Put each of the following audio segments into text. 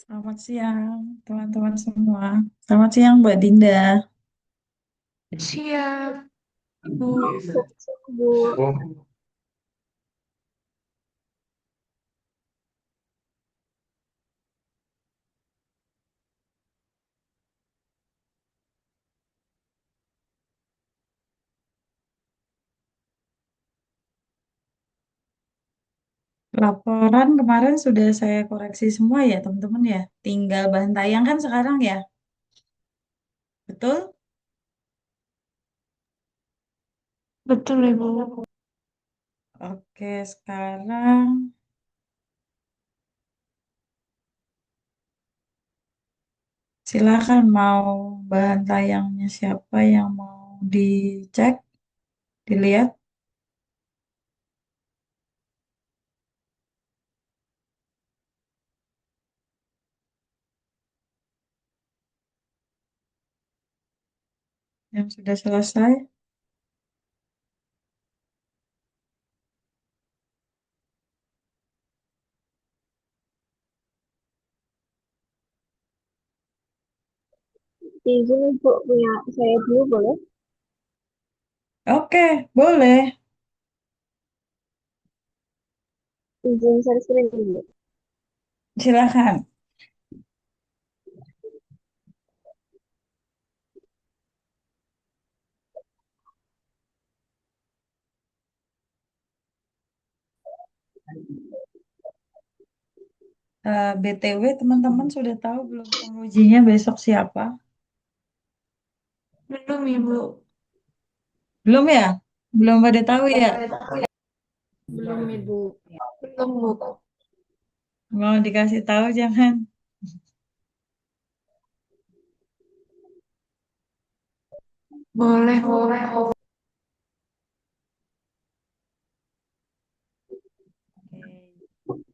Selamat siang, teman-teman semua. Selamat siang, Mbak Dinda. Siap, Ibu. Bu, Laporan kemarin sudah saya koreksi semua ya, teman-teman ya. Tinggal bahan tayang kan sekarang ya, betul? Betul, Ibu. Oke, sekarang silakan mau bahan tayangnya siapa yang mau dicek, dilihat. Yang sudah selesai. izin Ibu punya saya dulu boleh? Oke, boleh. Izin share screen dulu. Silakan. BTW, teman-teman sudah tahu belum pengujinya besok siapa? Belum, Ibu. Belum ya? Belum pada tahu ya? Belum, Ibu. Belum, Bu. Mau dikasih tahu jangan. Boleh, boleh. Oke,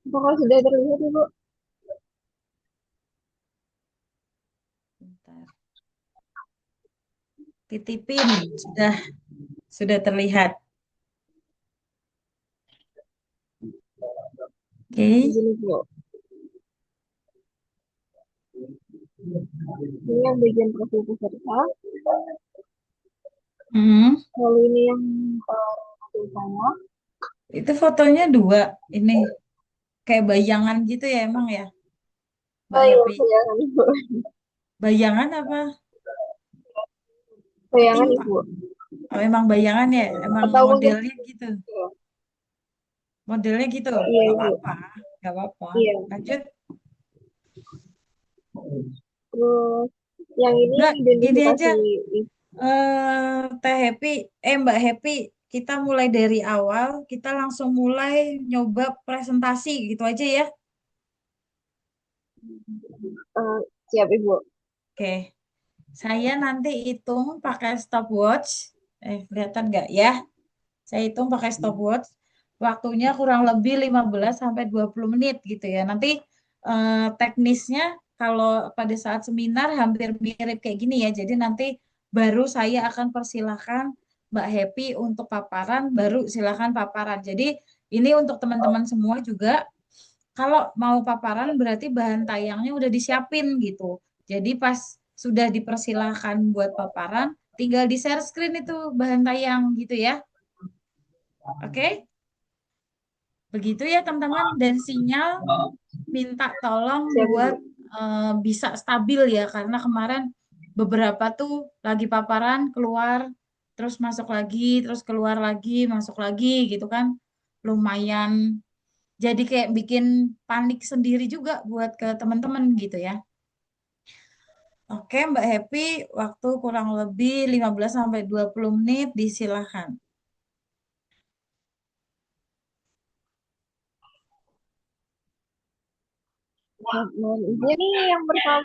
Apakah sudah terlihat Ibu? bentar. Titipin, sudah terlihat. Oke. Izin Ibu. Ini yang bagian profil peserta. Hmm. Lalu ini yang profil saya. Itu fotonya dua. Ini kayak bayangan gitu ya emang ya, Mbak Oh iya, Happy. bayangan Ibu. Bayangan apa Bayangan ketimpa? Ibu. Oh, emang bayangan ya, emang Atau mungkin modelnya gitu. iya, Modelnya gitu. iya Nggak Ibu. apa-apa, nggak apa-apa. Iya. Lanjut. Terus yang ini Nggak, gini aja. identifikasi Teh Happy, Mbak Happy, kita mulai dari awal, kita langsung mulai nyoba presentasi gitu aja ya. eh, siap Ibu. Oke, saya nanti hitung pakai stopwatch. Kelihatan nggak ya? Saya hitung pakai stopwatch. Waktunya kurang lebih 15 sampai 20 menit gitu ya. Nanti teknisnya kalau pada saat seminar hampir mirip kayak gini ya. Jadi nanti baru saya akan persilahkan Mbak Happy untuk paparan, baru silakan paparan. Jadi ini untuk teman-teman semua juga kalau mau paparan berarti bahan tayangnya udah disiapin gitu. Jadi pas sudah dipersilahkan buat paparan, tinggal di share screen itu bahan tayang gitu ya. Oke, begitu ya teman-teman. Dan sinyal minta tolong Siap Ibu. buat bisa stabil ya, karena kemarin beberapa tuh lagi paparan keluar, terus masuk lagi, terus keluar lagi, masuk lagi gitu kan. Lumayan jadi kayak bikin panik sendiri juga buat ke teman-teman gitu ya. Oke, Mbak Happy, waktu kurang lebih 15 sampai 20 menit disilahkan. Mohon izin ini yang pertama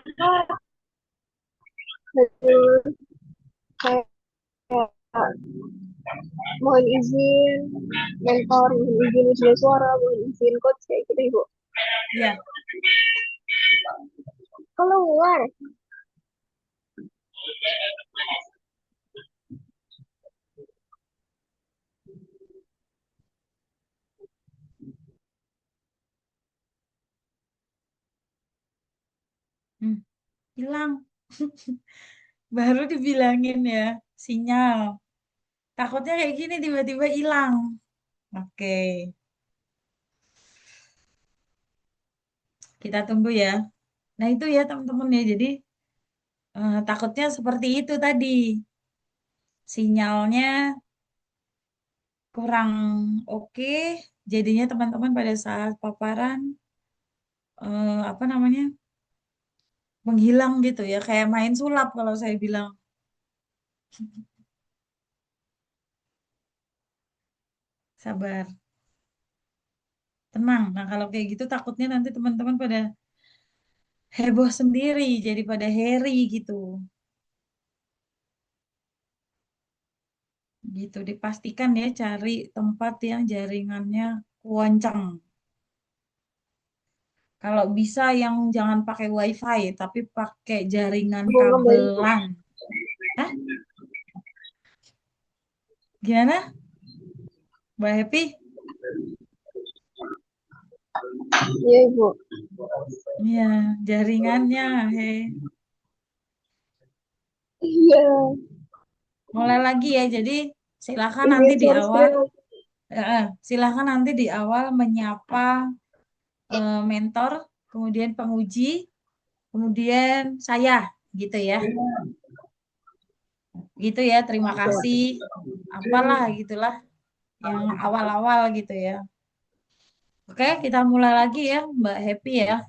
harus saya mohon izin mentor, mohon izin wisuda suara, mohon izin coach kayak gitu Ibu. Ya, Keluar. Hmm, hilang. Baru dibilangin ya, sinyal. Takutnya kayak gini tiba-tiba hilang. Oke, kita tunggu ya. Nah itu ya teman-teman ya. Jadi takutnya seperti itu tadi. Sinyalnya kurang oke. Jadinya teman-teman pada saat paparan apa namanya menghilang gitu ya. Kayak main sulap kalau saya bilang. Sabar, tenang. Nah kalau kayak gitu takutnya nanti teman-teman pada heboh sendiri. Jadi pada heri gitu. Gitu dipastikan ya cari tempat yang jaringannya kencang. Kalau bisa yang jangan pakai wifi tapi pakai jaringan Mau ngembali Bu. kabelan. Hah? Gimana? Mbak Happy? Iya Ibu. Iya, jaringannya. Iya. Mulai lagi ya. Jadi silakan nanti Izin di share awal, screen. silakan nanti di awal menyapa mentor, kemudian penguji, kemudian saya, gitu ya. Gitu ya. Terima kasih. Apalah gitulah yang awal-awal gitu ya. Oke, kita mulai lagi ya, Mbak Happy ya.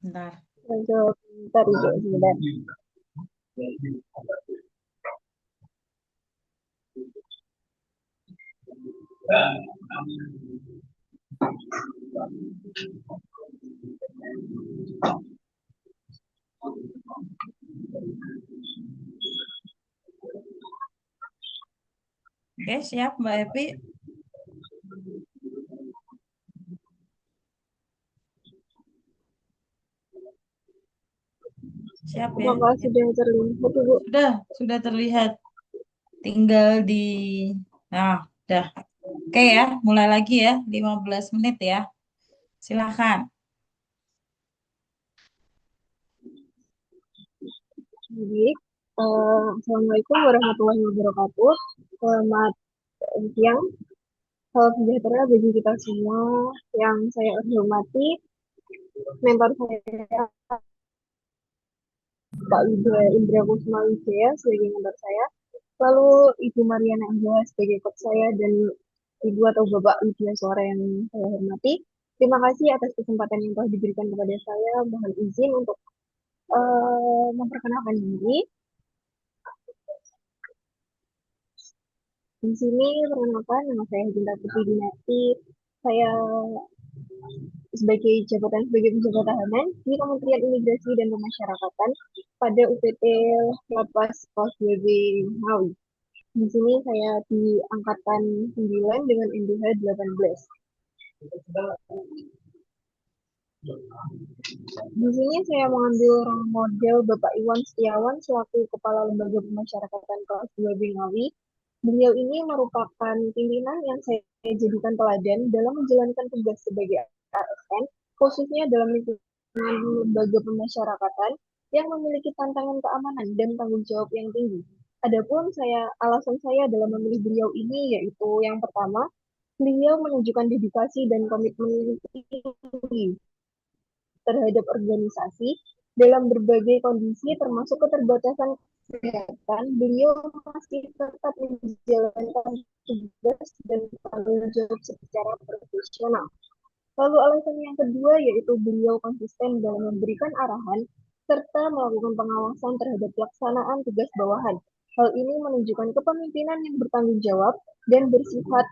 Bentar. Lanjut. Bentar Ibu, sebentar. Oke, siap Mbak Happy. Siap ya. Apakah sudah terlihat Ibu? Sudah terlihat. Tinggal di Nah, udah. Oke ya, mulai lagi ya. 15 menit ya. Silakan. Jadi, Assalamualaikum warahmatullahi wabarakatuh. Selamat siang. Salam sejahtera bagi kita semua. Yang saya hormati, mentor saya Pak Indra Kusuma Wijaya sebagai mentor saya. Lalu Ibu Mariana Angela sebagai coach saya dan Ibu atau Bapak Widya Suara yang saya hormati. Terima kasih atas kesempatan yang telah diberikan kepada saya. Mohon izin untuk memperkenalkan diri. Di sini perkenalkan nama saya Hinda Putri Dinasti. Saya sebagai pejabat tahanan di Kementerian Imigrasi dan Pemasyarakatan pada UPT Lapas Kelas 2B Ngawi. Di sini saya di angkatan 9 dengan NDH 18. Di sini saya mengambil role model Bapak Iwan Setiawan selaku Kepala Lembaga Pemasyarakatan Kelas 2 Ngawi. Beliau ini merupakan pimpinan yang saya jadikan teladan dalam menjalankan tugas sebagai ASN, khususnya dalam lingkungan lembaga pemasyarakatan yang memiliki tantangan keamanan dan tanggung jawab yang tinggi. Adapun alasan saya dalam memilih beliau ini yaitu yang pertama, beliau menunjukkan dedikasi dan komitmen tinggi terhadap organisasi dalam berbagai kondisi termasuk keterbatasan kesehatan, beliau masih tetap menjalankan tugas dan tanggung jawab secara profesional. Lalu alasan yang kedua yaitu beliau konsisten dalam memberikan arahan serta melakukan pengawasan terhadap pelaksanaan tugas bawahan. Hal ini menunjukkan kepemimpinan yang bertanggung jawab dan bersifat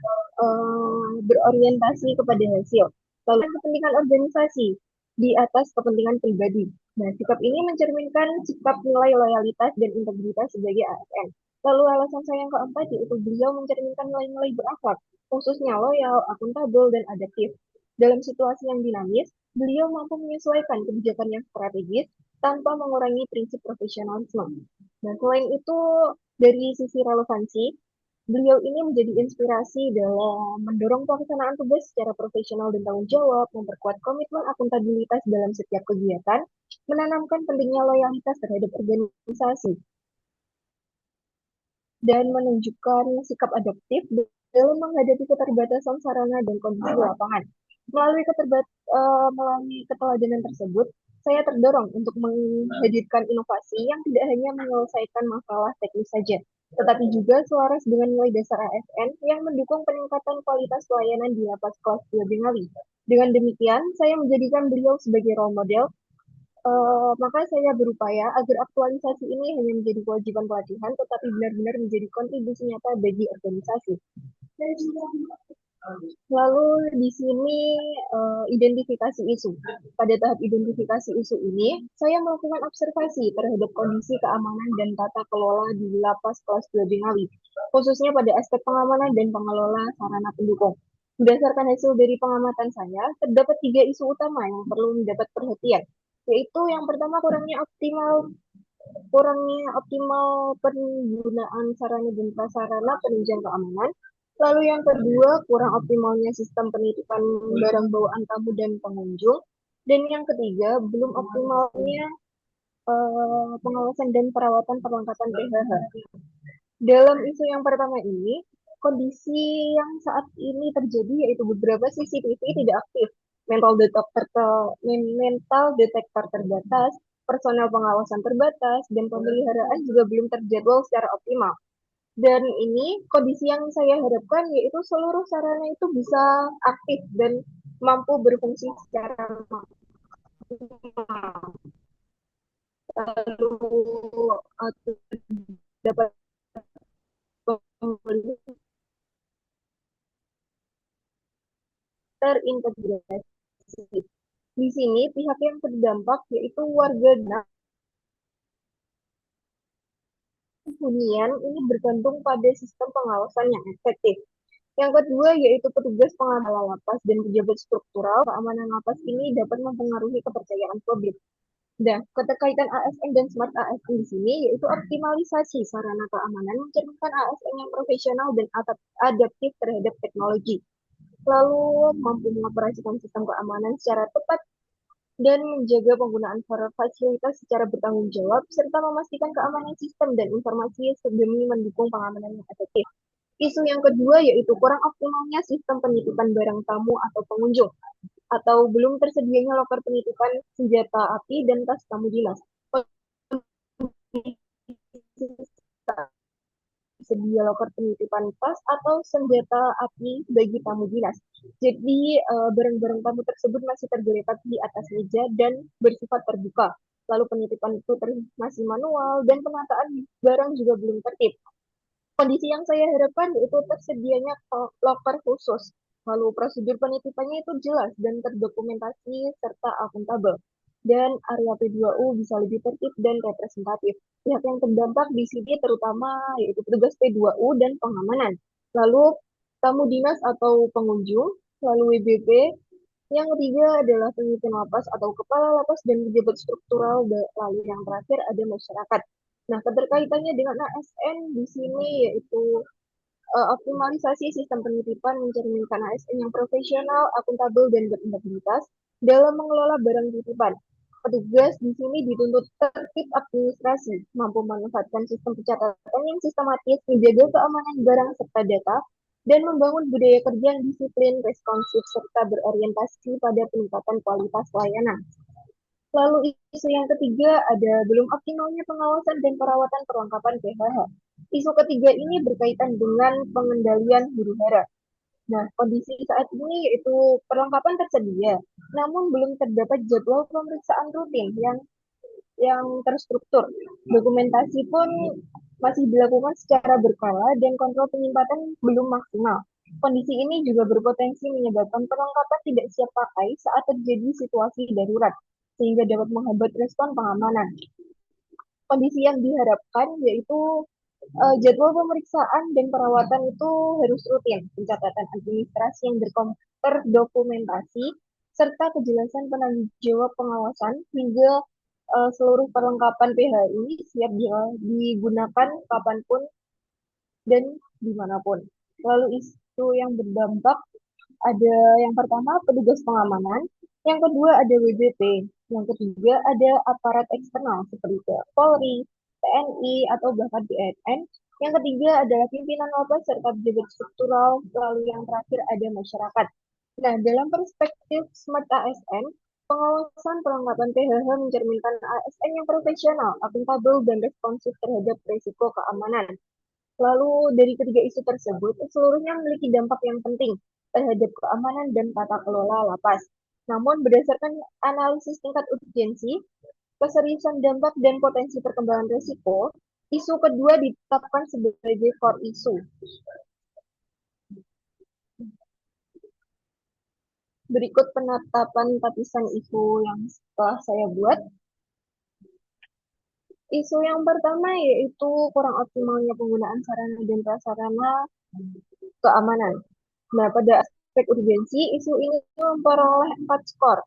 berorientasi kepada hasil. Lalu kepentingan organisasi di atas kepentingan pribadi. Nah, sikap ini mencerminkan sikap nilai loyalitas dan integritas sebagai ASN. Lalu alasan saya yang keempat yaitu beliau mencerminkan nilai-nilai berakhlak, khususnya loyal, akuntabel, dan adaptif. Dalam situasi yang dinamis, beliau mampu menyesuaikan kebijakan yang strategis tanpa mengurangi prinsip profesionalisme. Nah, selain itu, dari sisi relevansi, Beliau ini menjadi inspirasi dalam mendorong pelaksanaan tugas secara profesional dan tanggung jawab, memperkuat komitmen akuntabilitas dalam setiap kegiatan, menanamkan pentingnya loyalitas terhadap organisasi, dan menunjukkan sikap adaptif dalam menghadapi keterbatasan sarana dan kondisi lapangan. Melalui keteladanan tersebut, saya terdorong untuk menghadirkan inovasi yang tidak hanya menyelesaikan masalah teknis saja, tetapi juga selaras dengan nilai dasar ASN yang mendukung peningkatan kualitas pelayanan di lapas kelas 2 Bengawi. Dengan demikian, saya menjadikan beliau sebagai role model. Maka saya berupaya agar aktualisasi ini hanya menjadi kewajiban pelatihan, tetapi benar-benar menjadi kontribusi nyata bagi organisasi. Lalu di sini identifikasi isu. Pada tahap identifikasi isu ini, saya melakukan observasi terhadap kondisi keamanan dan tata kelola di lapas kelas 2 Bengawi, khususnya pada aspek pengamanan dan pengelola sarana pendukung. Berdasarkan hasil dari pengamatan saya, terdapat 3 isu utama yang perlu mendapat perhatian, yaitu yang pertama kurangnya optimal penggunaan sarana dan prasarana penunjang keamanan. Lalu yang kedua, kurang optimalnya sistem penitipan barang bawaan tamu dan pengunjung. Dan yang ketiga, belum optimalnya pengawasan dan perawatan perlengkapan PHH. Dalam isu yang pertama ini, kondisi yang saat ini terjadi yaitu beberapa CCTV tidak aktif, mental detektor terbatas, personel pengawasan terbatas, dan pemeliharaan juga belum terjadwal secara optimal. Dan ini kondisi yang saya harapkan yaitu seluruh sarana itu bisa aktif dan mampu berfungsi secara maksimal. Lalu dapat terintegrasi. Di sini pihak yang terdampak yaitu warga hunian ini bergantung pada sistem pengawasan yang efektif. Yang kedua yaitu petugas pengamanan lapas dan pejabat struktural keamanan lapas ini dapat mempengaruhi kepercayaan publik. Nah, keterkaitan ASN dan smart ASN di sini yaitu optimalisasi sarana keamanan mencerminkan ASN yang profesional dan adaptif terhadap teknologi. Lalu mampu mengoperasikan sistem keamanan secara tepat dan menjaga penggunaan fasilitas secara bertanggung jawab, serta memastikan keamanan sistem dan informasi demi mendukung pengamanan yang efektif. Isu yang kedua yaitu kurang optimalnya sistem penitipan barang tamu atau pengunjung, atau belum tersedianya loker penitipan senjata api dan tas tamu dinas. Sedia loker penitipan tas atau senjata api bagi tamu dinas. Jadi barang-barang tamu tersebut masih tergeletak di atas meja dan bersifat terbuka. Lalu penitipan itu masih manual dan penataan barang juga belum tertib. Kondisi yang saya harapkan yaitu tersedianya loker khusus. Lalu prosedur penitipannya itu jelas dan terdokumentasi serta akuntabel. Dan area P2U bisa lebih tertib dan representatif. Pihak yang terdampak di sini terutama yaitu petugas P2U dan pengamanan. Lalu tamu dinas atau pengunjung, lalu WBP. Yang ketiga adalah pemimpin lapas atau kepala lapas dan pejabat struktural. Lalu yang terakhir ada masyarakat. Nah, keterkaitannya dengan ASN di sini yaitu optimalisasi sistem penitipan mencerminkan ASN yang profesional, akuntabel, dan berintegritas dalam mengelola barang titipan. Petugas di sini dituntut tertib administrasi, mampu memanfaatkan sistem pencatatan yang sistematis, menjaga keamanan barang serta data, dan membangun budaya kerja yang disiplin, responsif, serta berorientasi pada peningkatan kualitas pelayanan. Lalu isu yang ketiga ada belum optimalnya pengawasan dan perawatan perlengkapan PHH. Isu ketiga ini berkaitan dengan pengendalian huru-hara. Nah, kondisi saat ini yaitu perlengkapan tersedia, namun belum terdapat jadwal pemeriksaan rutin yang terstruktur. Dokumentasi pun masih dilakukan secara berkala dan kontrol penyimpanan belum maksimal. Kondisi ini juga berpotensi menyebabkan perlengkapan tidak siap pakai saat terjadi situasi darurat, sehingga dapat menghambat respon pengamanan. Kondisi yang diharapkan yaitu jadwal pemeriksaan dan perawatan itu harus rutin, pencatatan administrasi yang terdokumentasi, serta kejelasan penanggung jawab pengawasan hingga seluruh perlengkapan PHI siap digunakan kapanpun dan dimanapun. Lalu isu yang berdampak ada yang pertama petugas pengamanan, yang kedua ada WBP, yang ketiga ada aparat eksternal seperti Polri, TNI, atau bahkan BNN. Yang ketiga adalah pimpinan lapas serta pejabat struktural, lalu yang terakhir ada masyarakat. Nah, dalam perspektif Smart ASN, pengawasan perlengkapan PHH mencerminkan ASN yang profesional, akuntabel, dan responsif terhadap risiko keamanan. Lalu dari ketiga isu tersebut, seluruhnya memiliki dampak yang penting terhadap keamanan dan tata kelola lapas. Namun berdasarkan analisis tingkat urgensi, keseriusan dampak dan potensi perkembangan risiko, isu kedua ditetapkan sebagai core isu. Berikut penetapan lapisan isu yang setelah saya buat. Isu yang pertama yaitu kurang optimalnya penggunaan sarana dan prasarana keamanan. Nah, pada aspek urgensi, isu ini memperoleh 4 skor.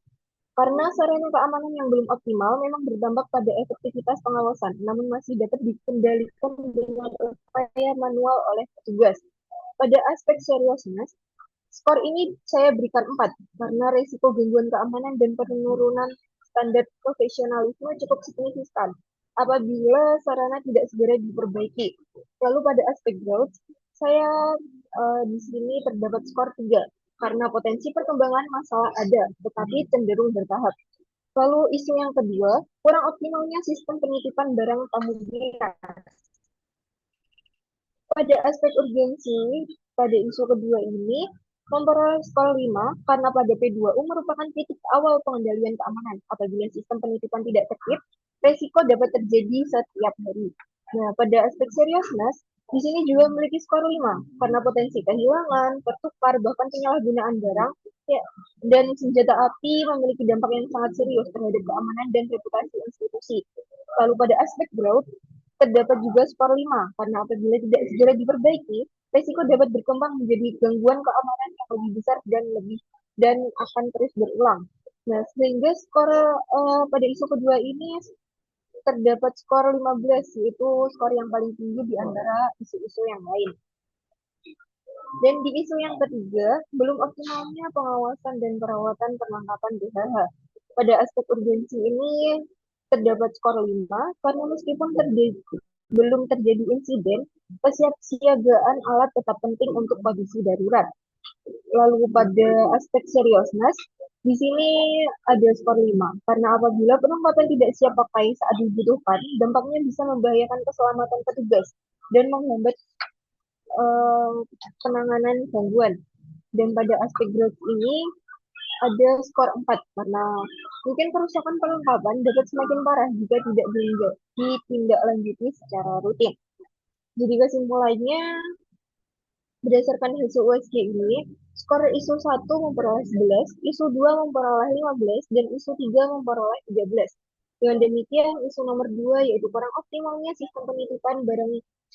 Karena sarana keamanan yang belum optimal memang berdampak pada efektivitas pengawasan, namun masih dapat dikendalikan dengan upaya manual oleh petugas. Pada aspek seriusness, skor ini saya berikan 4, karena resiko gangguan keamanan dan penurunan standar profesionalisme cukup signifikan apabila sarana tidak segera diperbaiki. Lalu pada aspek growth, saya di sini terdapat skor 3, karena potensi perkembangan masalah ada, tetapi cenderung bertahap. Lalu isu yang kedua, kurang optimalnya sistem penitipan barang tamu miras. Pada aspek urgensi, pada isu kedua ini, memperoleh skor 5 karena pada P2U merupakan titik awal pengendalian keamanan. Apabila sistem penitipan tidak tertib, resiko dapat terjadi setiap hari. Nah, pada aspek seriousness, di sini juga memiliki skor 5 karena potensi kehilangan, tertukar, bahkan penyalahgunaan barang ya, dan senjata api memiliki dampak yang sangat serius terhadap keamanan dan reputasi institusi. Lalu pada aspek growth, terdapat juga skor 5 karena apabila tidak segera diperbaiki, resiko dapat berkembang menjadi gangguan keamanan yang lebih besar dan akan terus berulang. Nah, sehingga skor pada isu kedua ini terdapat skor 15, yaitu skor yang paling tinggi di antara isu-isu yang lain. Dan di isu yang ketiga, belum optimalnya pengawasan dan perawatan perlengkapan BHH. Pada aspek urgensi ini terdapat skor 5, karena meskipun belum terjadi insiden, kesiapsiagaan alat tetap penting untuk kondisi darurat. Lalu pada aspek seriousness, di sini ada skor 5, karena apabila perlengkapan tidak siap pakai saat dibutuhkan, dampaknya bisa membahayakan keselamatan petugas dan menghambat penanganan gangguan. Dan pada aspek growth ini ada skor 4 karena mungkin kerusakan perlengkapan dapat semakin parah jika tidak ditindaklanjuti secara rutin. Jadi kesimpulannya, berdasarkan hasil USG ini, skor isu 1 memperoleh 11, isu 2 memperoleh 15, dan isu 3 memperoleh 13. Dengan demikian, isu nomor 2 yaitu kurang optimalnya sistem penitipan barang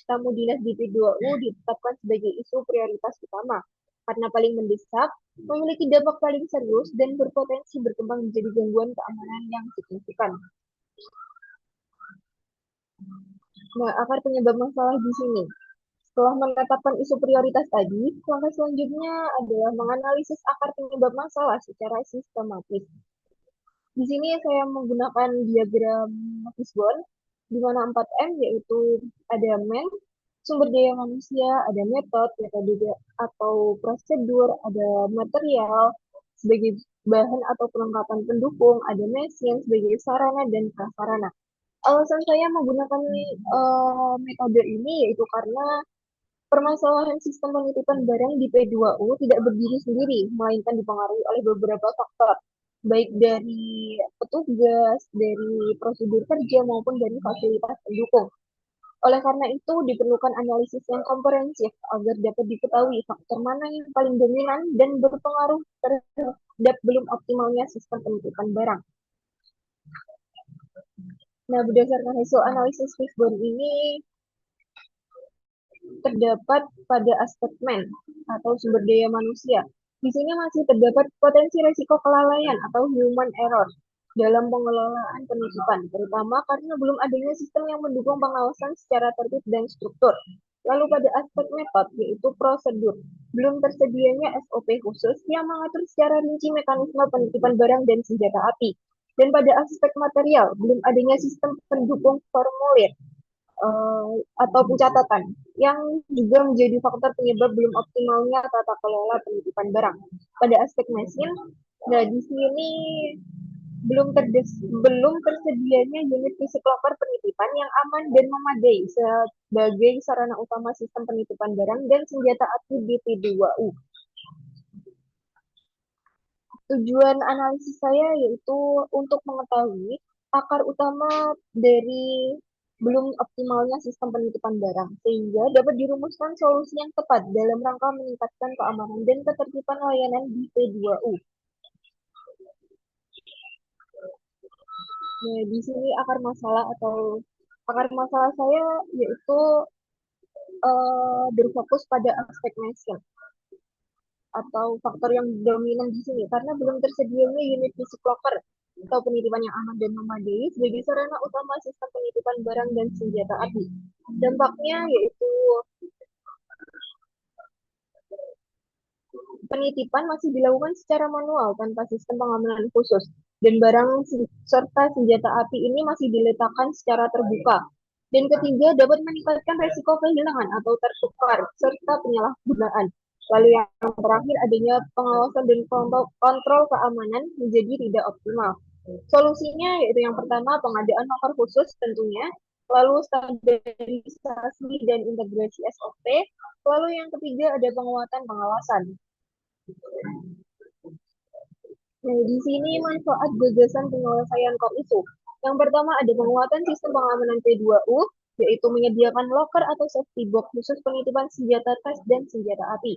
tamu dinas di P2U ditetapkan sebagai isu prioritas utama karena paling mendesak, memiliki dampak paling serius, dan berpotensi berkembang menjadi gangguan keamanan yang signifikan. Nah, akar penyebab masalah di sini. Setelah menetapkan isu prioritas tadi, langkah selanjutnya adalah menganalisis akar penyebab masalah secara sistematis. Di sini saya menggunakan diagram fishbone, di mana 4M yaitu ada man, sumber daya manusia, ada metode atau prosedur, ada material sebagai bahan atau perlengkapan pendukung, ada mesin sebagai sarana dan prasarana. Alasan saya menggunakan metode ini yaitu karena permasalahan sistem penitipan barang di P2U tidak berdiri sendiri, melainkan dipengaruhi oleh beberapa faktor, baik dari petugas, dari prosedur kerja, maupun dari fasilitas pendukung. Oleh karena itu, diperlukan analisis yang komprehensif agar dapat diketahui faktor mana yang paling dominan dan berpengaruh terhadap belum optimalnya sistem penitipan barang. Nah, berdasarkan hasil analisis fishbone ini, terdapat pada aspek man atau sumber daya manusia. Di sini masih terdapat potensi resiko kelalaian atau human error dalam pengelolaan penitipan, terutama karena belum adanya sistem yang mendukung pengawasan secara tertib dan struktur. Lalu pada aspek metode, yaitu prosedur, belum tersedianya SOP khusus yang mengatur secara rinci mekanisme penitipan barang dan senjata api. Dan pada aspek material, belum adanya sistem pendukung formulir atau pencatatan yang juga menjadi faktor penyebab belum optimalnya tata kelola penitipan barang. Pada aspek mesin, nah di sini belum tersedianya unit fisik locker penitipan yang aman dan memadai sebagai sarana utama sistem penitipan barang dan senjata api di P2U. Tujuan analisis saya yaitu untuk mengetahui akar utama dari belum optimalnya sistem penitipan barang, sehingga dapat dirumuskan solusi yang tepat dalam rangka meningkatkan keamanan dan ketertiban layanan di P2U. Nah, di sini akar masalah saya yaitu berfokus pada aspek mesin atau faktor yang dominan di sini karena belum tersedianya unit fisik locker atau penitipan yang aman dan memadai sebagai sarana utama sistem penitipan barang dan senjata api. Dampaknya yaitu penitipan masih dilakukan secara manual tanpa sistem pengamanan khusus dan barang serta senjata api ini masih diletakkan secara terbuka. Dan ketiga, dapat meningkatkan resiko kehilangan atau tertukar serta penyalahgunaan. Lalu yang terakhir, adanya pengawasan dan kontrol keamanan menjadi tidak optimal. Solusinya yaitu yang pertama, pengadaan locker khusus tentunya, lalu standarisasi dan integrasi SOP, lalu yang ketiga ada penguatan pengawasan. Nah, di sini manfaat gagasan penyelesaian core isu. Yang pertama ada penguatan sistem pengamanan P2U, yaitu menyediakan locker atau safety box khusus penitipan senjata tes dan senjata api.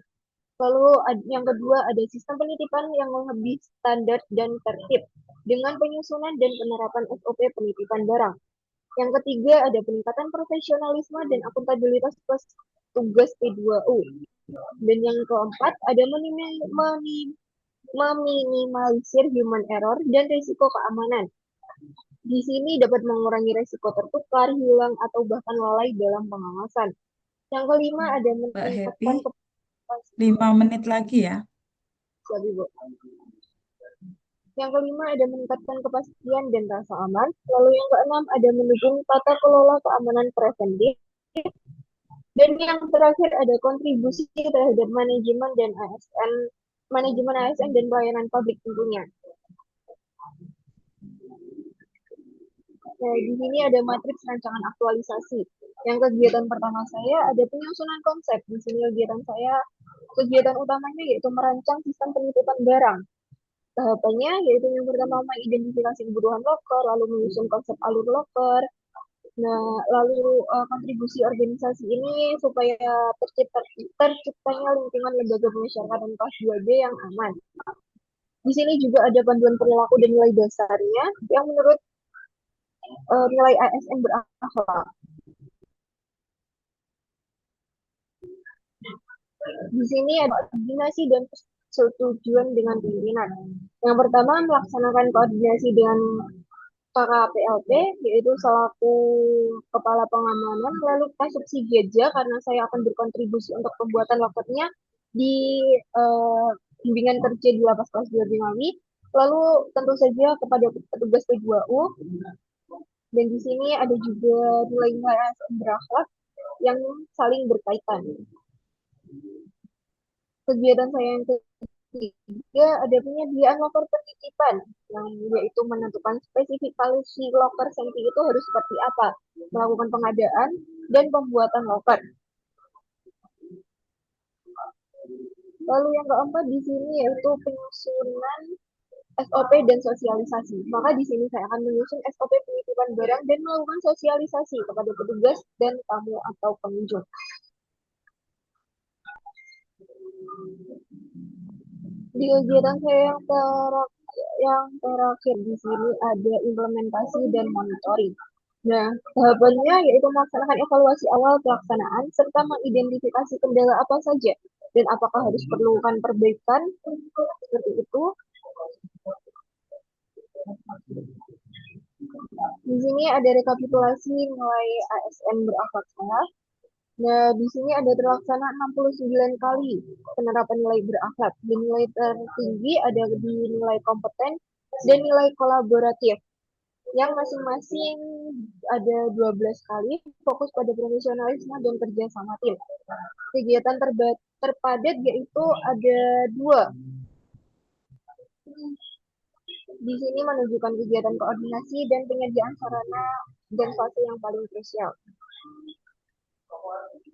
Lalu yang kedua ada sistem penitipan yang lebih standar dan tertib dengan penyusunan dan penerapan SOP penitipan barang. Yang ketiga ada peningkatan profesionalisme dan akuntabilitas tugas P2U. Dan yang keempat ada meminimalisir human error dan risiko keamanan. Di sini dapat mengurangi risiko tertukar, hilang, atau bahkan lalai dalam pengawasan. Yang kelima ada Mbak meningkatkan Happy, 5 menit lagi ya. Yang kelima ada meningkatkan kepastian dan rasa aman. Lalu yang keenam ada mendukung tata kelola keamanan preventif. Dan yang terakhir ada kontribusi terhadap manajemen ASN dan pelayanan publik tentunya. Nah, di sini ada matriks rancangan aktualisasi. Yang kegiatan pertama saya ada penyusunan konsep. Di sini kegiatan utamanya yaitu merancang sistem penitipan barang. Tahapannya yaitu yang pertama mengidentifikasi kebutuhan locker, lalu menyusun konsep alur locker. Nah, lalu kontribusi organisasi ini supaya terciptanya lingkungan lembaga pemasyarakatan kelas 2B yang aman. Di sini juga ada panduan perilaku dan nilai dasarnya yang menurut nilai ASN berakhlak. Di sini ada koordinasi dan persetujuan dengan pimpinan. Yang pertama, melaksanakan koordinasi dengan KKPLP, yaitu selaku kepala pengamanan, lalu masuk si Geja, karena saya akan berkontribusi untuk pembuatan loketnya di bimbingan kerja di Lapas Kelas 2 Bingawi, lalu tentu saja kepada petugas P2U, dan di sini ada juga nilai-nilai ASN berakhlak yang saling berkaitan. Kegiatan saya yang ketiga ada penyediaan locker penitipan, yang yaitu menentukan spesifikasi locker senti itu harus seperti apa, melakukan pengadaan dan pembuatan locker. Lalu yang keempat di sini yaitu penyusunan SOP dan sosialisasi. Maka di sini saya akan menyusun SOP penitipan barang dan melakukan sosialisasi kepada petugas dan tamu atau pengunjung. Di kegiatan saya yang terakhir di sini ada implementasi dan monitoring. Nah, tahapannya yaitu melaksanakan evaluasi awal pelaksanaan serta mengidentifikasi kendala apa saja dan apakah harus perlukan perbaikan seperti itu. Di sini ada rekapitulasi nilai ASN berakhlak sehat. Nah, di sini ada terlaksana 69 kali penerapan nilai berakhlak. Dan nilai tertinggi ada di nilai kompeten dan nilai kolaboratif yang masing-masing ada 12 kali fokus pada profesionalisme dan kerja sama tim. Kegiatan terpadat yaitu ada dua. Di sini menunjukkan kegiatan koordinasi dan penyediaan sarana dan fase yang paling krusial.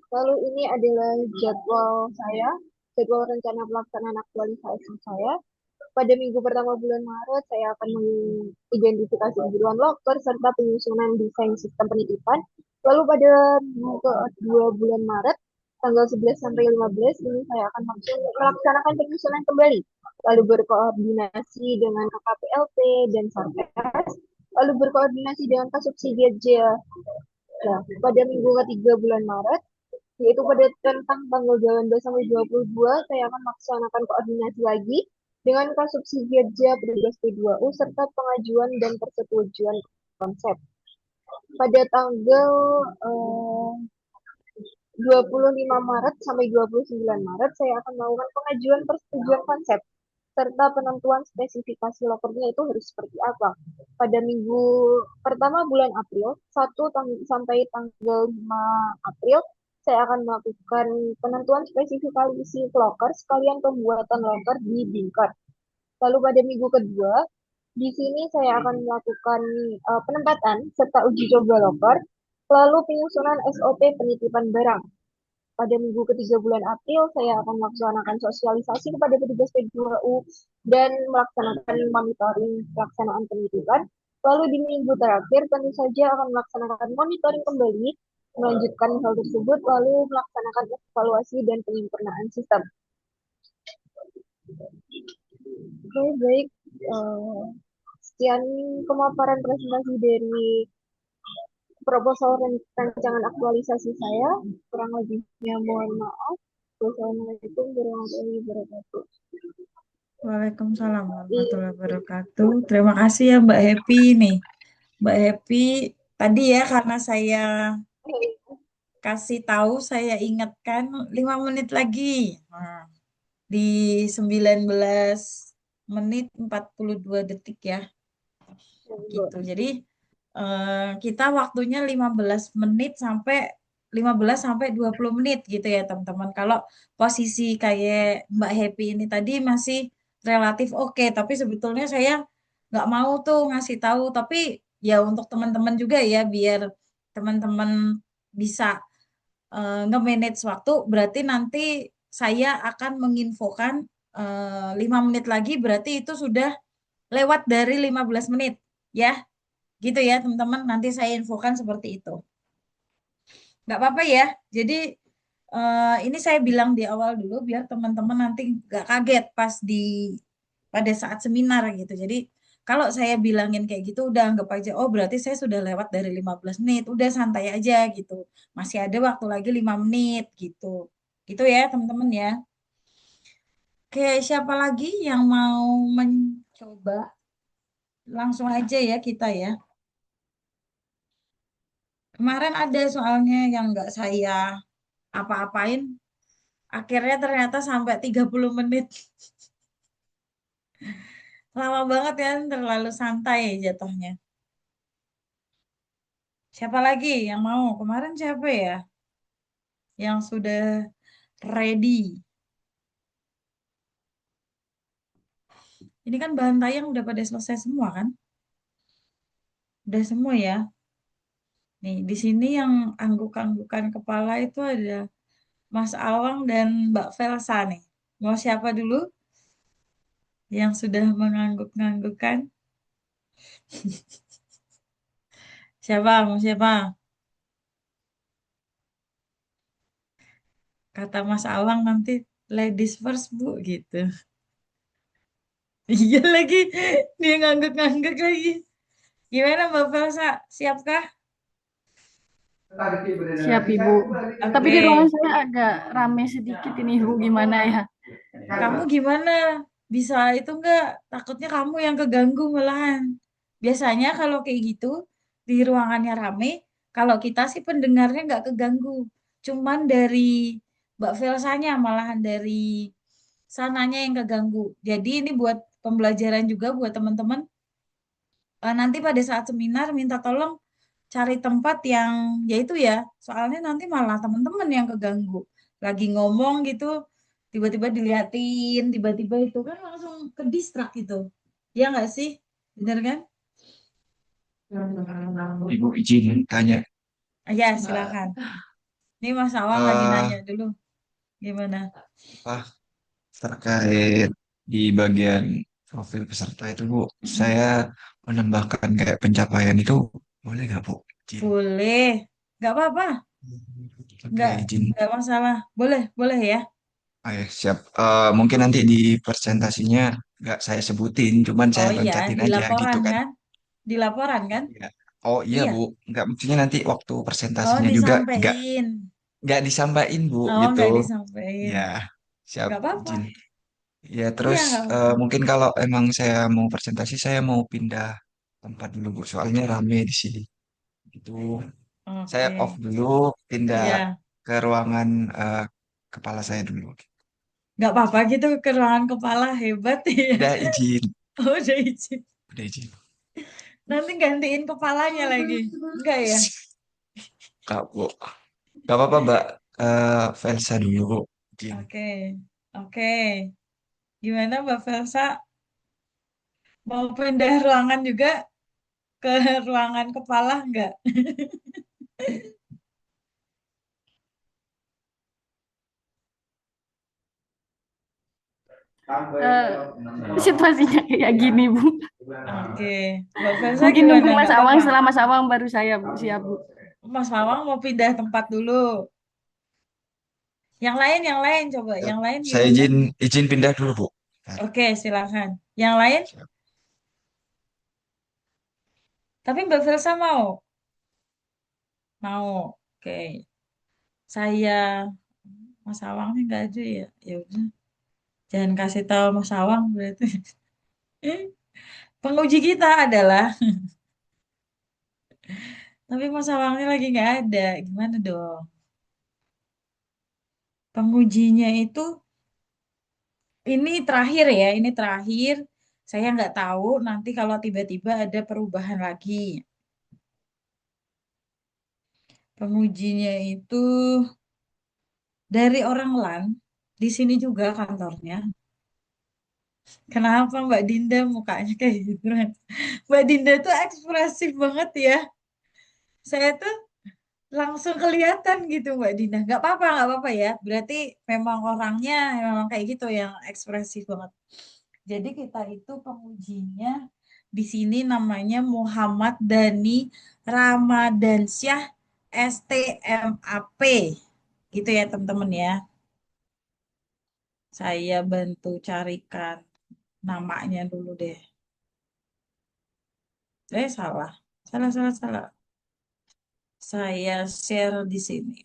Lalu ini adalah jadwal rencana pelaksanaan aktualisasi saya. Pada minggu pertama bulan Maret, saya akan mengidentifikasi kebutuhan loker serta penyusunan desain sistem penitipan. Lalu pada minggu kedua bulan Maret, tanggal 11 sampai 15, ini saya akan melaksanakan penyusunan kembali. Lalu berkoordinasi dengan KKPLP dan Satgas, lalu berkoordinasi dengan Kasubsidi Aja. Nah, pada minggu ketiga bulan Maret, yaitu pada tentang tanggal 18 sampai 22, saya akan melaksanakan koordinasi lagi dengan Kasubsidi Aja Petugas P2U serta pengajuan dan persetujuan konsep. Pada tanggal 25 Maret sampai 29 Maret, saya akan melakukan pengajuan persetujuan konsep serta penentuan spesifikasi lokernya itu harus seperti apa. Pada minggu pertama bulan April, 1 sampai tanggal 5 April, saya akan melakukan penentuan spesifikasi loker sekalian pembuatan loker di Bingker. Lalu pada minggu kedua, di sini saya akan melakukan penempatan serta uji coba loker, lalu penyusunan SOP penitipan barang. Pada minggu ketiga bulan April, saya akan melaksanakan sosialisasi kepada petugas P2U dan melaksanakan monitoring pelaksanaan penitipan. Lalu di minggu terakhir, tentu saja akan melaksanakan monitoring kembali, melanjutkan hal tersebut, lalu melaksanakan evaluasi dan penyempurnaan sistem. Oke, baik. Sekian pemaparan presentasi dari proposal rancangan aktualisasi saya. Kurang lebihnya mohon maaf. Wassalamualaikum warahmatullahi wabarakatuh. Waalaikumsalam warahmatullahi wabarakatuh. Terima kasih ya Mbak Happy nih. Mbak Happy, tadi ya karena saya kasih tahu, saya ingatkan 5 menit lagi. Nah, di 19 menit 42 detik ya. Gitu. Jadi kita waktunya 15 sampai 20 menit gitu ya teman-teman. Kalau posisi kayak Mbak Happy ini tadi masih relatif oke, tapi sebetulnya saya nggak mau tuh ngasih tahu, tapi ya untuk teman-teman juga ya biar teman-teman bisa nge-manage waktu, berarti nanti saya akan menginfokan 5 menit lagi berarti itu sudah lewat dari 15 menit ya. Gitu ya teman-teman, nanti saya infokan seperti itu. Nggak apa-apa ya. Jadi ini saya bilang di awal dulu biar teman-teman nanti nggak kaget pas pada saat seminar gitu. Jadi kalau saya bilangin kayak gitu udah anggap aja, oh berarti saya sudah lewat dari 15 menit, udah santai aja gitu. Masih ada waktu lagi 5 menit gitu. Gitu ya teman-teman ya. Oke, siapa lagi yang mau mencoba? Langsung aja ya kita ya. Kemarin ada soalnya yang nggak saya apa-apain, akhirnya ternyata sampai 30 menit. Lama banget ya, terlalu santai jatuhnya. Siapa lagi yang mau? Kemarin siapa ya yang sudah ready? Ini kan bahan tayang udah pada selesai semua kan? Udah semua ya. Nih, di sini yang angguk-anggukan kepala itu ada Mas Awang dan Mbak Velsa nih. Mau siapa dulu yang sudah mengangguk-anggukan? Siapa? Mau siapa? Kata Mas Awang nanti ladies first Bu gitu. Iya lagi, dia ngangguk-ngangguk lagi. Gimana Mbak Velsa? Siapkah? Siap Ibu. Tapi di Oke, ruangan saya agak rame sedikit ini Ibu, gimana ya? kamu gimana? Bisa itu enggak? Takutnya kamu yang keganggu malahan. Biasanya kalau kayak gitu, di ruangannya rame, kalau kita sih pendengarnya nggak keganggu. cuman dari Mbak Velsanya malahan dari sananya yang keganggu. Jadi ini buat pembelajaran juga buat teman-teman. Nanti pada saat seminar minta tolong cari tempat yang yaitu ya, soalnya nanti malah teman-teman yang keganggu. Lagi ngomong gitu, tiba-tiba diliatin, tiba-tiba itu kan langsung ke distrak gitu. Ya nggak sih? Bener kan? Ibu izin tanya. Ya, silakan. Ini Mas Awang lagi eh nanya dulu. Gimana? Apa terkait di bagian profil peserta itu Bu, Mm-mm. saya menambahkan kayak pencapaian itu boleh nggak Bu? Izin. Boleh. Nggak apa-apa. Oke, izin. Nggak masalah. Boleh, boleh ya. Oke, siap. Mungkin nanti di presentasinya nggak saya sebutin, cuman saya Oh iya, loncatin di aja gitu laporan kan. kan? Di laporan kan? Iya. Oh iya Iya. Bu, nggak maksudnya nanti waktu Oh, presentasinya juga disampein. nggak disampaikan Bu Oh, gitu. nggak disampein. Ya, siap Nggak apa-apa. izin. Ya Iya, terus nggak apa-apa. mungkin kalau emang saya mau presentasi, saya mau pindah tempat dulu Bu, soalnya rame di sini. Gitu. Saya off Oke. dulu, pindah Iya. ke ruangan eh, kepala saya dulu. Nggak apa-apa gitu ke ruangan kepala hebat ya. Udah izin, Oh, udah izin. udah izin. Nanti gantiin kepalanya lagi. Enggak ya? Kak Bu, gak apa-apa Mbak. Velsa dulu Bu. Izin. Oke. Oke. Gimana Mbak Felsa? Mau pindah ruangan juga ke ruangan kepala enggak? Eh, situasinya kayak gini, Bu. Oke. Mbak Felsa Mungkin gimana? nunggu Mas Enggak Awang, apa-apa. setelah Mas Awang baru saya, Bu. Siap, Bu. Mas Mawang mau pindah tempat dulu. Yang lain coba. Ya, Yang lain saya gimana? izin pindah dulu Bu. Bentar. Oke, silakan. Yang lain? Siap. Tapi Mbak Felsa mau? Mau. Oke. Saya Mas Awang nih enggak aja ya. Ya udah. Jangan kasih tahu Mas Awang berarti. Penguji kita adalah, tapi Mas Awangnya lagi nggak ada. Gimana dong? Pengujinya itu, ini terakhir ya, ini terakhir. Saya nggak tahu nanti kalau tiba-tiba ada perubahan lagi. Pengujinya itu dari orang LAN, di sini juga kantornya. Kenapa Mbak Dinda mukanya kayak gitu? Mbak Dinda tuh ekspresif banget ya. Saya tuh langsung kelihatan gitu Mbak Dina. Nggak apa-apa ya. Berarti memang orangnya memang kayak gitu yang ekspresif banget. Jadi kita itu pengujinya di sini namanya Muhammad Dani Ramadansyah STMAP. Gitu ya teman-teman ya. Saya bantu carikan namanya dulu deh. Salah. Salah. Saya share di sini.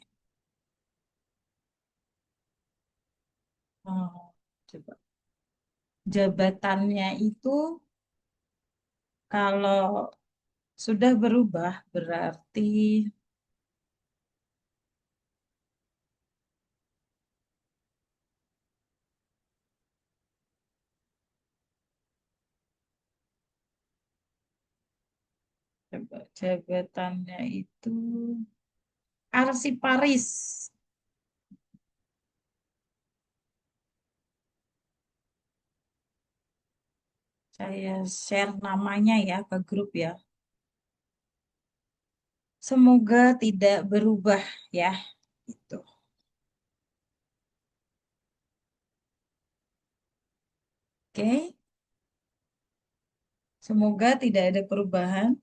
Oh, coba. Jabatannya itu kalau sudah berubah berarti coba jabatannya itu arsiparis. Saya share namanya ya ke grup ya. Semoga tidak berubah ya. Itu. Oke. Semoga tidak ada perubahan.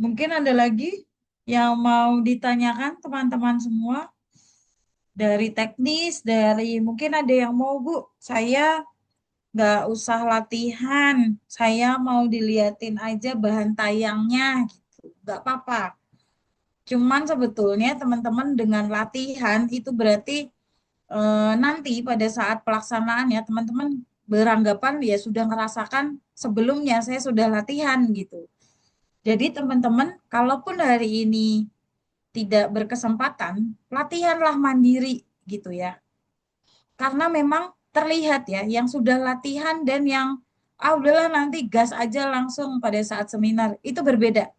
Mungkin ada lagi yang mau ditanyakan teman-teman semua dari teknis, dari mungkin ada yang mau Bu, saya nggak usah latihan, saya mau diliatin aja bahan tayangnya gitu, nggak apa-apa. Cuman sebetulnya teman-teman dengan latihan itu berarti nanti pada saat pelaksanaannya teman-teman beranggapan ya sudah ngerasakan sebelumnya saya sudah latihan gitu. Jadi teman-teman kalaupun hari ini tidak berkesempatan, latihanlah mandiri gitu ya. Karena memang terlihat ya, yang sudah latihan dan yang udahlah nanti gas aja langsung pada saat seminar, itu berbeda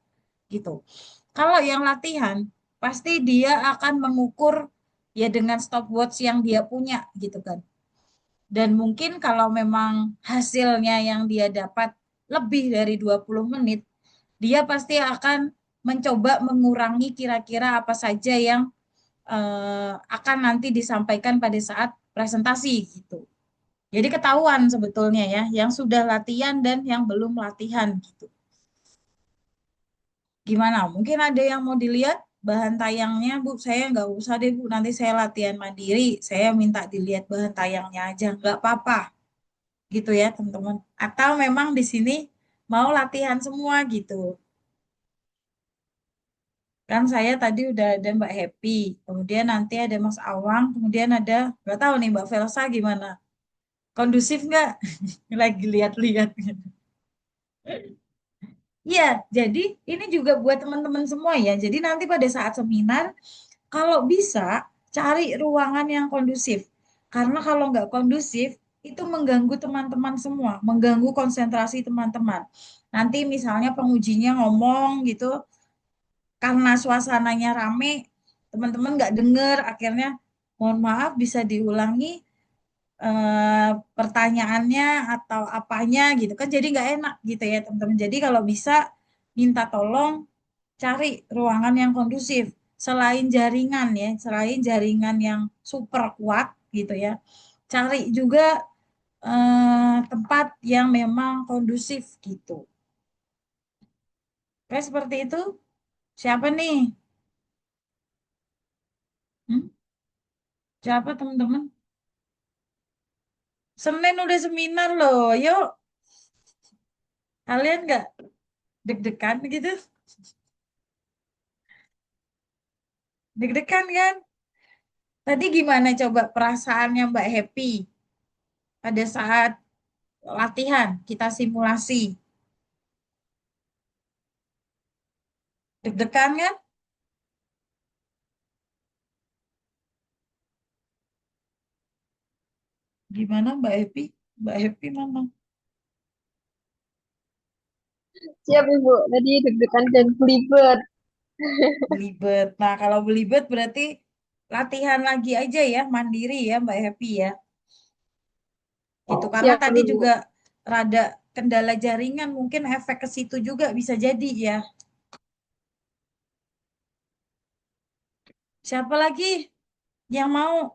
gitu. Kalau yang latihan, pasti dia akan mengukur ya dengan stopwatch yang dia punya gitu kan. Dan mungkin kalau memang hasilnya yang dia dapat lebih dari 20 menit, dia pasti akan mencoba mengurangi kira-kira apa saja yang akan nanti disampaikan pada saat presentasi gitu. Jadi ketahuan sebetulnya ya, yang sudah latihan dan yang belum latihan gitu. Gimana? Mungkin ada yang mau dilihat bahan tayangnya, Bu. Saya nggak usah deh, Bu. Nanti saya latihan mandiri. Saya minta dilihat bahan tayangnya aja. Nggak apa-apa. Gitu ya, teman-teman. Atau memang di sini mau latihan semua gitu. Kan saya tadi udah ada Mbak Happy. Kemudian nanti ada Mas Awang. Kemudian ada, nggak tahu nih Mbak Velsa gimana. Kondusif nggak? Lagi lihat-lihat. Iya, jadi ini juga buat teman-teman semua ya. Jadi nanti pada saat seminar, kalau bisa cari ruangan yang kondusif. Karena kalau nggak kondusif, itu mengganggu teman-teman semua, mengganggu konsentrasi teman-teman. Nanti misalnya pengujinya ngomong gitu, karena suasananya rame, teman-teman nggak dengar, akhirnya mohon maaf bisa diulangi pertanyaannya atau apanya gitu kan jadi nggak enak gitu ya teman-teman. Jadi kalau bisa minta tolong cari ruangan yang kondusif selain jaringan ya, selain jaringan yang super kuat gitu ya. Cari juga tempat yang memang kondusif gitu. Kayak seperti itu. Siapa nih? Hmm? Siapa teman-teman? Senin udah seminar loh. Yuk, kalian nggak deg-degan gitu? Deg-degan kan? Tadi gimana coba perasaannya Mbak Happy pada saat latihan kita simulasi? Deg-degan kan? Gimana Mbak Happy? Mbak Happy mana? Siap Ibu, tadi deg-degan dan belibet. Belibet. Nah, kalau belibet berarti latihan lagi aja ya, mandiri ya Mbak Happy ya. Gitu. Karena Siap tadi Ibu. juga rada kendala jaringan, mungkin efek ke situ juga bisa jadi ya. Siapa lagi yang mau?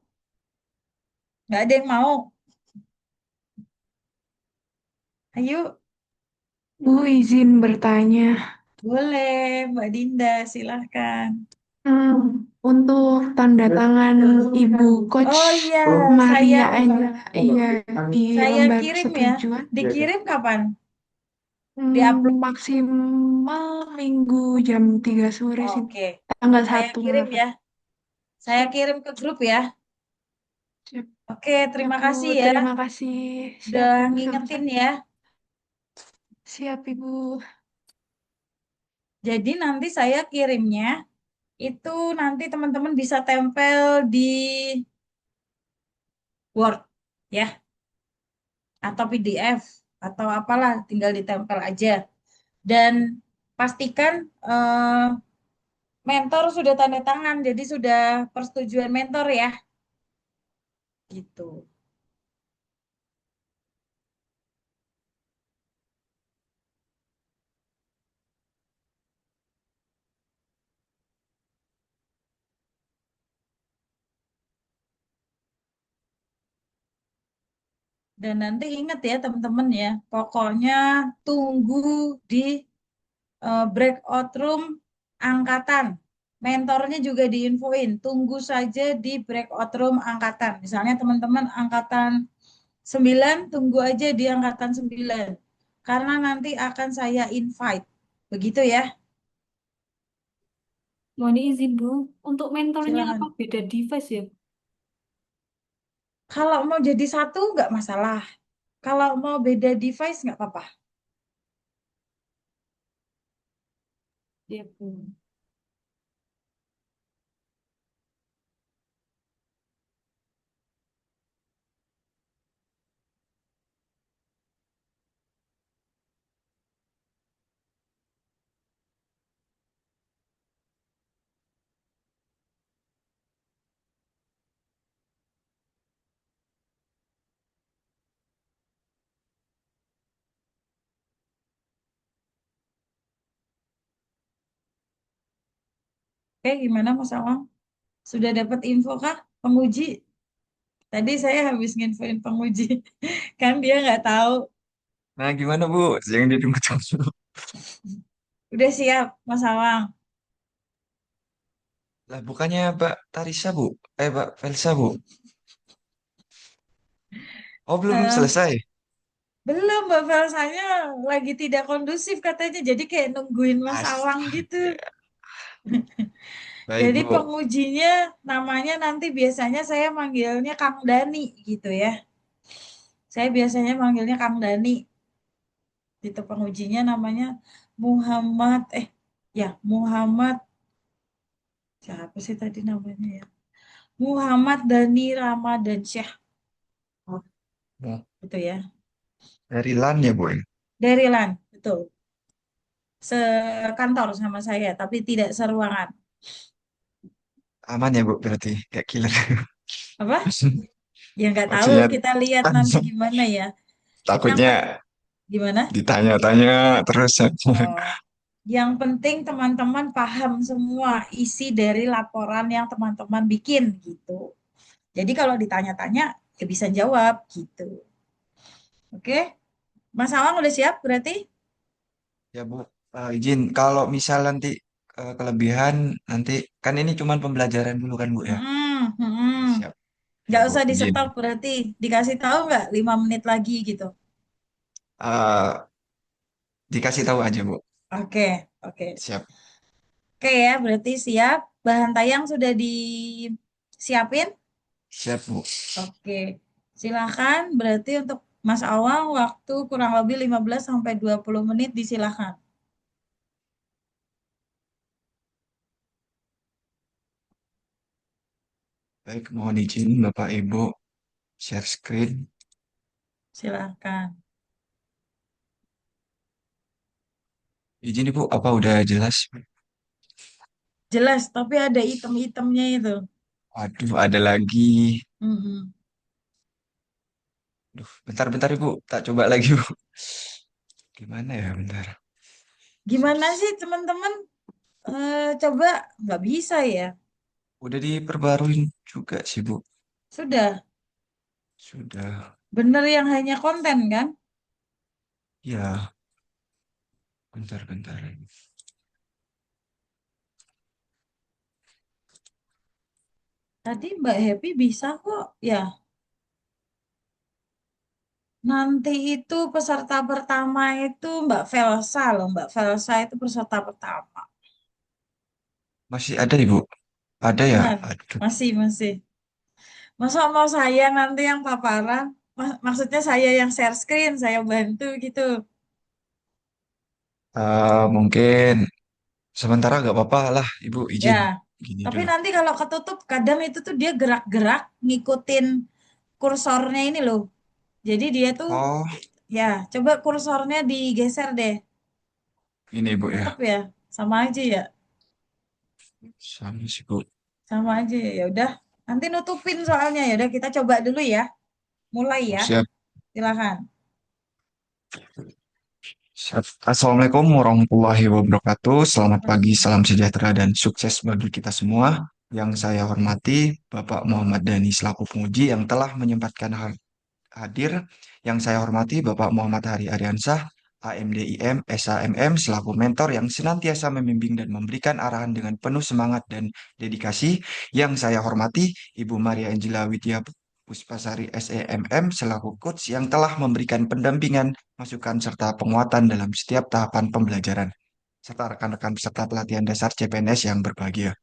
Nggak ada yang mau. Ayo, Bu, izin bertanya. boleh Mbak Dinda, silahkan. Untuk tanda tangan Ibu Coach Oh iya, saya Maria Angela, iya, di saya lembar kirim ya. persetujuan, Dikirim kapan? Diupload. maksimal Minggu jam 3 sore sih, Oke. tanggal Saya 1 kirim Maret. ya. Saya Siap, kirim ke grup ya. siap, Oke, siap terima Bu, kasih ya. terima kasih. Udah Siap Bu, ngingetin sama-sama. ya. Siap Ibu. Jadi nanti saya kirimnya itu nanti teman-teman bisa tempel di Word ya atau PDF atau apalah tinggal ditempel aja. Dan pastikan mentor sudah tanda tangan, jadi sudah persetujuan mentor ya, gitu. Dan nanti ingat ya teman-teman ya, pokoknya tunggu di breakout room angkatan. Mentornya juga diinfoin, tunggu saja di breakout room angkatan. Misalnya teman-teman angkatan 9, tunggu aja di angkatan 9. Karena nanti akan saya invite. Begitu ya, Mohon izin, Bu. Untuk mentornya apa silakan. beda device ya? Kalau mau jadi satu nggak masalah. Kalau mau beda device nggak apa-apa. Ya, Bu. Oke, gimana Mas Awang? Sudah dapat info kah penguji? Tadi saya habis nginfoin penguji, kan dia nggak tahu. Nah, gimana Bu? Yang ditunggu-tunggu. Udah siap, Mas Awang? Lah, bukannya Mbak Tarisa, Bu? Mbak Felsa, Bu? Oh, belum Eh, selesai. belum, Mbak Felsanya lagi tidak kondusif katanya, jadi kayak nungguin Mas Awang gitu. Astaga. Baik, Jadi Bu. pengujinya namanya nanti biasanya saya manggilnya Kang Dani gitu ya. Saya biasanya manggilnya Kang Dani. Itu pengujinya namanya Muhammad, ya Muhammad, siapa sih tadi namanya ya? Muhammad Dani Ramadansyah. Oh, Bu. gitu ya. Dari LAN ya, Bu? Dari LAN, betul. Sekantor sama saya, tapi tidak seruangan. Aman ya, Bu, berarti. Kayak killer. Apa? Ya nggak tahu, Maksudnya kita lihat nanti gimana ya. Yang takutnya gimana? ditanya-tanya terus. Oh, yang penting teman-teman paham semua isi dari laporan yang teman-teman bikin gitu. Jadi kalau ditanya-tanya, ya bisa jawab gitu. Oke, Mas Awang udah siap berarti? Ya, Bu. Izin, kalau misal nanti kelebihan, nanti kan ini cuma pembelajaran dulu kan, Bu, ya? Hmm, hmm. Siap. Ya, Nggak Bu, usah di izin. stop berarti. Dikasih tahu nggak 5 menit lagi gitu. Eh, dikasih tahu aja, Bu. Oke, oke. Siap. Oke ya, berarti siap. Bahan tayang sudah disiapin? Siap, Bu. Oke. Silakan. Berarti untuk Mas Awang waktu kurang lebih 15 sampai 20 menit disilakan. Baik, mohon izin Bapak Ibu share screen. Silakan. Izin Ibu, apa udah jelas? Jelas, tapi ada item-itemnya itu. Waduh, ada lagi. Mm-mm. Duh, bentar-bentar Ibu, tak coba lagi Bu. Gimana ya, bentar. Gimana sih teman-teman? Coba nggak bisa ya? Udah diperbaruin juga sih Bu. Sudah. Sudah. Bener yang hanya konten kan? Ya, bentar-bentar. Tadi Mbak Happy bisa kok. Ya, nanti itu peserta pertama itu Mbak Velsa loh. Mbak Velsa itu peserta pertama. Masih ada Ibu? Ada ya? Benar. Aduh. Masih. Masa mau saya nanti yang paparan? Maksudnya saya yang share screen, saya bantu gitu. Mungkin sementara nggak apa-apa lah Ibu Ya, izin. Gini tapi dulu. nanti kalau ketutup kadang itu tuh dia gerak-gerak ngikutin kursornya ini loh. Jadi dia tuh Oh, ya coba kursornya digeser deh. ini Ibu ya. Tetap ya, sama aja ya. Sama sih Bu. Sama aja ya. Ya udah, nanti nutupin soalnya ya udah kita coba dulu ya. Mulai Oh, ya. siap. Silakan. Siap. Assalamualaikum warahmatullahi wabarakatuh. Selamat pagi, salam sejahtera dan sukses bagi kita semua. Yang saya hormati Bapak Muhammad Dhani selaku penguji yang telah menyempatkan hadir. Yang saya hormati Bapak Muhammad Hari Aryansah, AMDIM, SAMM selaku mentor yang senantiasa membimbing dan memberikan arahan dengan penuh semangat dan dedikasi. Yang saya hormati Ibu Maria Angela Widya Puspasari SEMM selaku coach yang telah memberikan pendampingan, masukan serta penguatan dalam setiap tahapan pembelajaran, serta rekan-rekan peserta pelatihan dasar CPNS yang berbahagia.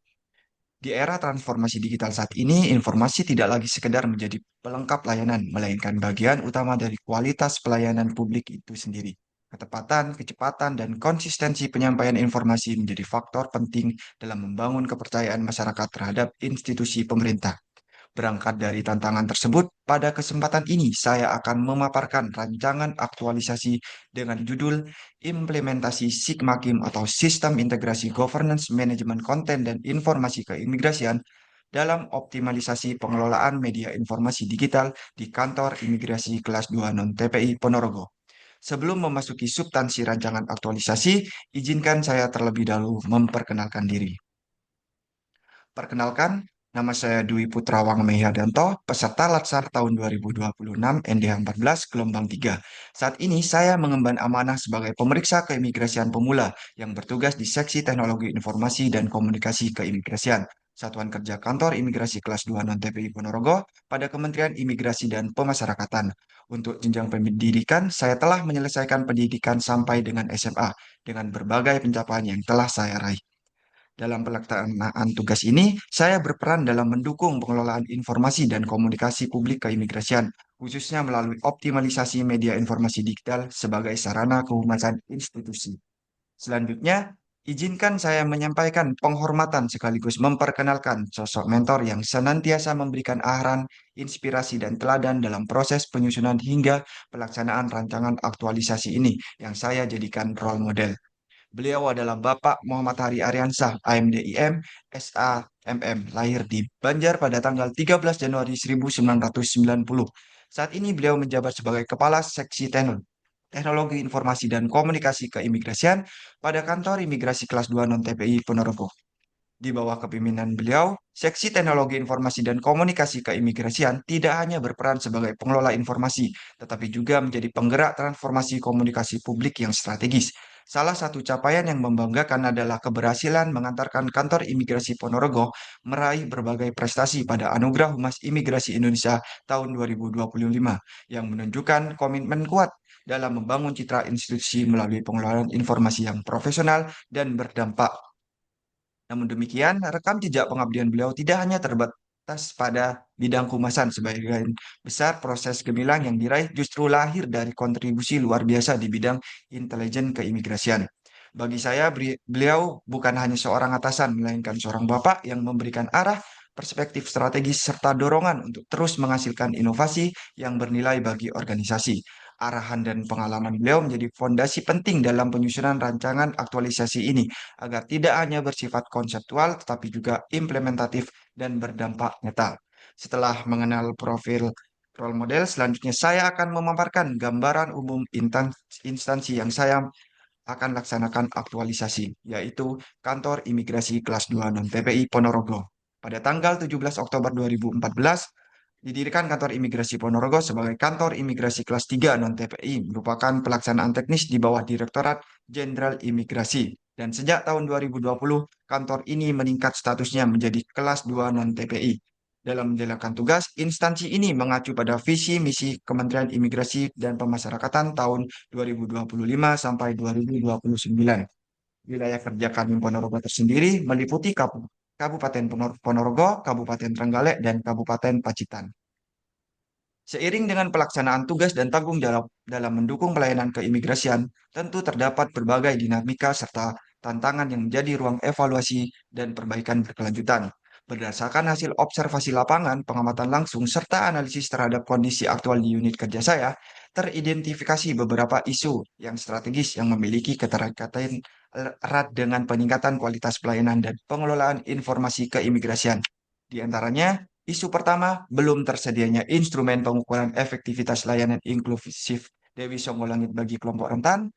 Di era transformasi digital saat ini, informasi tidak lagi sekedar menjadi pelengkap layanan, melainkan bagian utama dari kualitas pelayanan publik itu sendiri. Ketepatan, kecepatan, dan konsistensi penyampaian informasi menjadi faktor penting dalam membangun kepercayaan masyarakat terhadap institusi pemerintah. Berangkat dari tantangan tersebut, pada kesempatan ini saya akan memaparkan rancangan aktualisasi dengan judul Implementasi Sigma-Kim atau Sistem Integrasi Governance Manajemen Konten dan Informasi Keimigrasian dalam optimalisasi pengelolaan media informasi digital di kantor imigrasi kelas 2 non-TPI Ponorogo. Sebelum memasuki substansi rancangan aktualisasi, izinkan saya terlebih dahulu memperkenalkan diri. Perkenalkan, nama saya Dwi Putrawang Mehiadanto, peserta Latsar tahun 2026 NDH 14 gelombang 3. Saat ini saya mengemban amanah sebagai pemeriksa keimigrasian pemula yang bertugas di Seksi Teknologi Informasi dan Komunikasi Keimigrasian, Satuan Kerja Kantor Imigrasi Kelas 2 Non-TPI Ponorogo pada Kementerian Imigrasi dan Pemasyarakatan. Untuk jenjang pendidikan, saya telah menyelesaikan pendidikan sampai dengan SMA dengan berbagai pencapaian yang telah saya raih. Dalam pelaksanaan tugas ini, saya berperan dalam mendukung pengelolaan informasi dan komunikasi publik keimigrasian, khususnya melalui optimalisasi media informasi digital sebagai sarana kehumasan institusi. Selanjutnya, izinkan saya menyampaikan penghormatan sekaligus memperkenalkan sosok mentor yang senantiasa memberikan arahan, inspirasi, dan teladan dalam proses penyusunan hingga pelaksanaan rancangan aktualisasi ini yang saya jadikan role model. Beliau adalah Bapak Muhammad Hari Aryansah, AMDIM, SAMM, lahir di Banjar pada tanggal 13 Januari 1990. Saat ini beliau menjabat sebagai Kepala Seksi Teknologi Informasi dan Komunikasi Keimigrasian pada Kantor Imigrasi Kelas 2 Non-TPI Ponorogo. Di bawah kepemimpinan beliau, Seksi Teknologi Informasi dan Komunikasi Keimigrasian tidak hanya berperan sebagai pengelola informasi, tetapi juga menjadi penggerak transformasi komunikasi publik yang strategis. Salah satu capaian yang membanggakan adalah keberhasilan mengantarkan Kantor Imigrasi Ponorogo meraih berbagai prestasi pada Anugerah Humas Imigrasi Indonesia tahun 2025 yang menunjukkan komitmen kuat dalam membangun citra institusi melalui pengelolaan informasi yang profesional dan berdampak. Namun demikian, rekam jejak pengabdian beliau tidak hanya terbatas pada bidang kehumasan. Sebagian besar proses gemilang yang diraih justru lahir dari kontribusi luar biasa di bidang intelijen keimigrasian. Bagi saya, beliau bukan hanya seorang atasan, melainkan seorang bapak yang memberikan arah, perspektif strategis, serta dorongan untuk terus menghasilkan inovasi yang bernilai bagi organisasi. Arahan dan pengalaman beliau menjadi fondasi penting dalam penyusunan rancangan aktualisasi ini agar tidak hanya bersifat konseptual tetapi juga implementatif dan berdampak nyata. Setelah mengenal profil role model, selanjutnya saya akan memaparkan gambaran umum instansi yang saya akan laksanakan aktualisasi, yaitu Kantor Imigrasi Kelas 2 Non-TPI Ponorogo. Pada tanggal 17 Oktober 2014, didirikan Kantor Imigrasi Ponorogo sebagai Kantor Imigrasi Kelas 3 Non-TPI, merupakan pelaksanaan teknis di bawah Direktorat Jenderal Imigrasi. Dan sejak tahun 2020, kantor ini meningkat statusnya menjadi Kelas 2 Non-TPI. Dalam menjalankan tugas, instansi ini mengacu pada visi misi Kementerian Imigrasi dan Pemasyarakatan tahun 2025 sampai 2029. Wilayah kerja kami Ponorogo tersendiri meliputi Kabupaten Ponorogo, Kabupaten Trenggalek, dan Kabupaten Pacitan. Seiring dengan pelaksanaan tugas dan tanggung jawab dalam mendukung pelayanan keimigrasian, tentu terdapat berbagai dinamika serta tantangan yang menjadi ruang evaluasi dan perbaikan berkelanjutan. Berdasarkan hasil observasi lapangan, pengamatan langsung, serta analisis terhadap kondisi aktual di unit kerja saya, teridentifikasi beberapa isu yang strategis yang memiliki keterkaitan erat dengan peningkatan kualitas pelayanan dan pengelolaan informasi keimigrasian. Di antaranya, isu pertama, belum tersedianya instrumen pengukuran efektivitas layanan inklusif Dewi Songgolangit bagi kelompok rentan.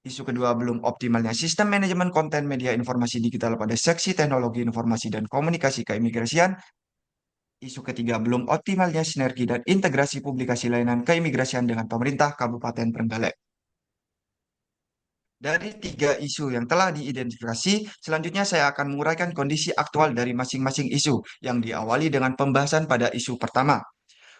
Isu kedua, belum optimalnya sistem manajemen konten media informasi digital pada Seksi Teknologi Informasi dan Komunikasi Keimigrasian. Isu ketiga, belum optimalnya sinergi dan integrasi publikasi layanan keimigrasian dengan pemerintah Kabupaten Trenggalek. Dari tiga isu yang telah diidentifikasi, selanjutnya saya akan menguraikan kondisi aktual dari masing-masing isu yang diawali dengan pembahasan pada isu pertama.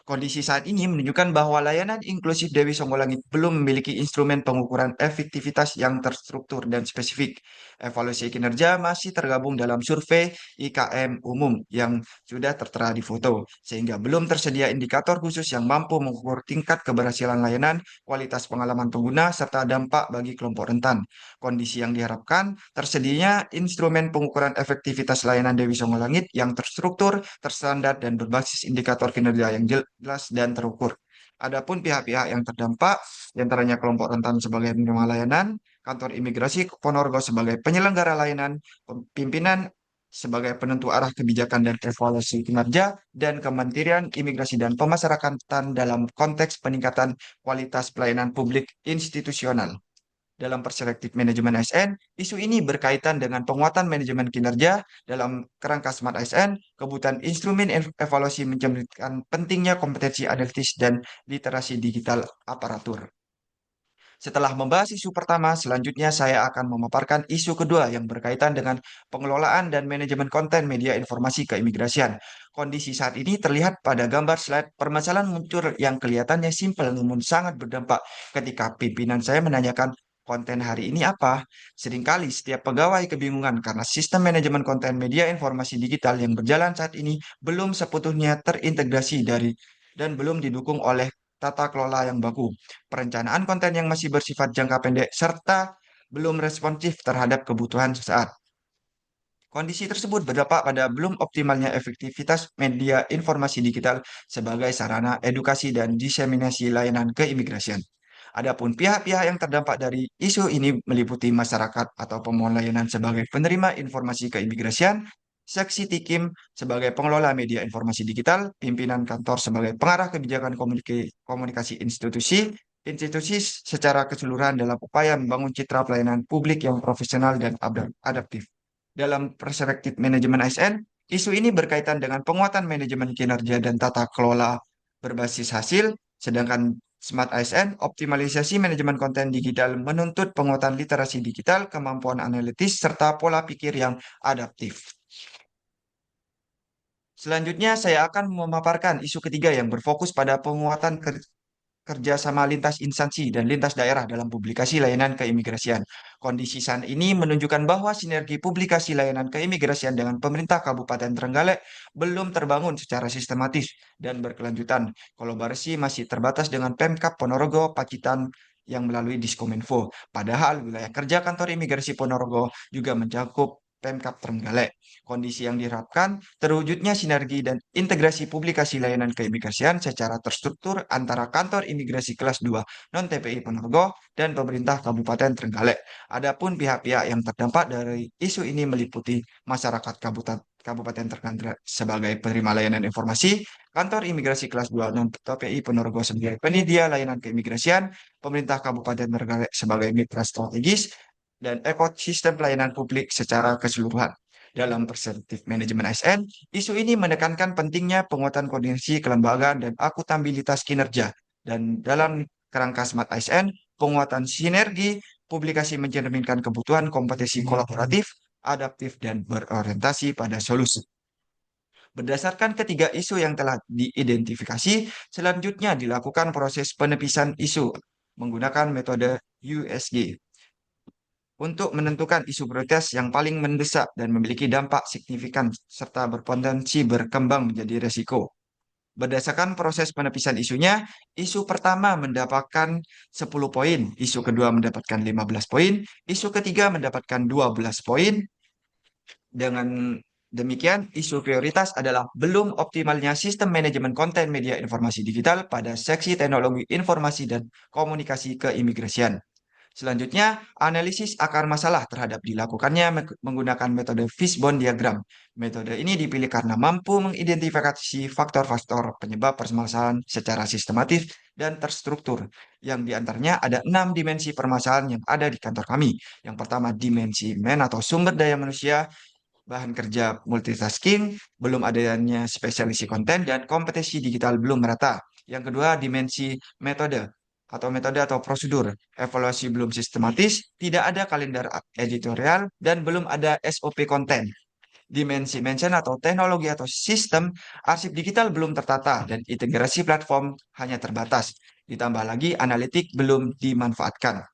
Kondisi saat ini menunjukkan bahwa layanan inklusif Dewi Songgolangit belum memiliki instrumen pengukuran efektivitas yang terstruktur dan spesifik. Evaluasi kinerja masih tergabung dalam survei IKM umum yang sudah tertera di foto, sehingga belum tersedia indikator khusus yang mampu mengukur tingkat keberhasilan layanan, kualitas pengalaman pengguna, serta dampak bagi kelompok rentan. Kondisi yang diharapkan, tersedianya instrumen pengukuran efektivitas layanan Dewi Songgolangit yang terstruktur, terstandar, dan berbasis indikator kinerja yang jelas dan terukur. Adapun pihak-pihak yang terdampak, diantaranya kelompok rentan sebagai penerima layanan, kantor imigrasi Ponorogo sebagai penyelenggara layanan, pimpinan sebagai penentu arah kebijakan dan evaluasi kinerja, dan Kementerian Imigrasi dan Pemasyarakatan dalam konteks peningkatan kualitas pelayanan publik institusional. Dalam perspektif manajemen ASN, isu ini berkaitan dengan penguatan manajemen kinerja dalam kerangka Smart ASN, kebutuhan instrumen evaluasi mencerminkan pentingnya kompetensi analitis dan literasi digital aparatur. Setelah membahas isu pertama, selanjutnya saya akan memaparkan isu kedua yang berkaitan dengan pengelolaan dan manajemen konten media informasi keimigrasian. Kondisi saat ini terlihat pada gambar slide. Permasalahan muncul yang kelihatannya simpel namun sangat berdampak ketika pimpinan saya menanyakan konten hari ini apa. Seringkali setiap pegawai kebingungan karena sistem manajemen konten media informasi digital yang berjalan saat ini belum sepenuhnya terintegrasi dan belum didukung oleh tata kelola yang baku, perencanaan konten yang masih bersifat jangka pendek, serta belum responsif terhadap kebutuhan sesaat. Kondisi tersebut berdampak pada belum optimalnya efektivitas media informasi digital sebagai sarana edukasi dan diseminasi layanan keimigrasian. Adapun pihak-pihak yang terdampak dari isu ini meliputi masyarakat atau pemohon layanan sebagai penerima informasi keimigrasian, seksi Tikim sebagai pengelola media informasi digital, pimpinan kantor sebagai pengarah kebijakan komunikasi institusi secara keseluruhan dalam upaya membangun citra pelayanan publik yang profesional dan adaptif. Dalam perspektif manajemen ASN, isu ini berkaitan dengan penguatan manajemen kinerja dan tata kelola berbasis hasil, sedangkan Smart ASN, optimalisasi manajemen konten digital menuntut penguatan literasi digital, kemampuan analitis, serta pola pikir yang adaptif. Selanjutnya, saya akan memaparkan isu ketiga yang berfokus pada penguatan kerjasama lintas instansi dan lintas daerah dalam publikasi layanan keimigrasian. Kondisi saat ini menunjukkan bahwa sinergi publikasi layanan keimigrasian dengan pemerintah Kabupaten Trenggalek belum terbangun secara sistematis dan berkelanjutan. Kolaborasi masih terbatas dengan Pemkab Ponorogo, Pacitan yang melalui Diskominfo. Padahal wilayah kerja kantor imigrasi Ponorogo juga mencakup Pemkab Trenggalek. Kondisi yang diharapkan terwujudnya sinergi dan integrasi publikasi layanan keimigrasian secara terstruktur antara kantor imigrasi kelas 2 non-TPI Ponorogo dan pemerintah Kabupaten Trenggalek. Adapun pihak-pihak yang terdampak dari isu ini meliputi masyarakat Kabupaten Trenggalek sebagai penerima layanan informasi, kantor imigrasi kelas 2 non-TPI Ponorogo sebagai penyedia layanan keimigrasian, pemerintah Kabupaten Trenggalek sebagai mitra strategis, dan ekosistem pelayanan publik secara keseluruhan. Dalam perspektif manajemen ASN, isu ini menekankan pentingnya penguatan koordinasi kelembagaan dan akuntabilitas kinerja. Dan dalam kerangka Smart ASN, penguatan sinergi publikasi mencerminkan kebutuhan kompetensi kolaboratif, adaptif, dan berorientasi pada solusi. Berdasarkan ketiga isu yang telah diidentifikasi, selanjutnya dilakukan proses penepisan isu menggunakan metode USG untuk menentukan isu prioritas yang paling mendesak dan memiliki dampak signifikan serta berpotensi berkembang menjadi resiko. Berdasarkan proses penepisan isunya, isu pertama mendapatkan 10 poin, isu kedua mendapatkan 15 poin, isu ketiga mendapatkan 12 poin. Dengan demikian, isu prioritas adalah belum optimalnya sistem manajemen konten media informasi digital pada seksi teknologi informasi dan komunikasi keimigrasian. Selanjutnya, analisis akar masalah terhadap dilakukannya menggunakan metode fishbone diagram. Metode ini dipilih karena mampu mengidentifikasi faktor-faktor penyebab permasalahan secara sistematis dan terstruktur. Yang diantaranya ada 6 dimensi permasalahan yang ada di kantor kami. Yang pertama, dimensi atau sumber daya manusia, bahan kerja multitasking, belum adanya spesialisasi konten, dan kompetensi digital belum merata. Yang kedua, dimensi metode atau prosedur. Evaluasi belum sistematis, tidak ada kalender editorial, dan belum ada SOP konten. Dimensi mention atau teknologi atau sistem, arsip digital belum tertata, dan integrasi platform hanya terbatas. Ditambah lagi, analitik belum dimanfaatkan.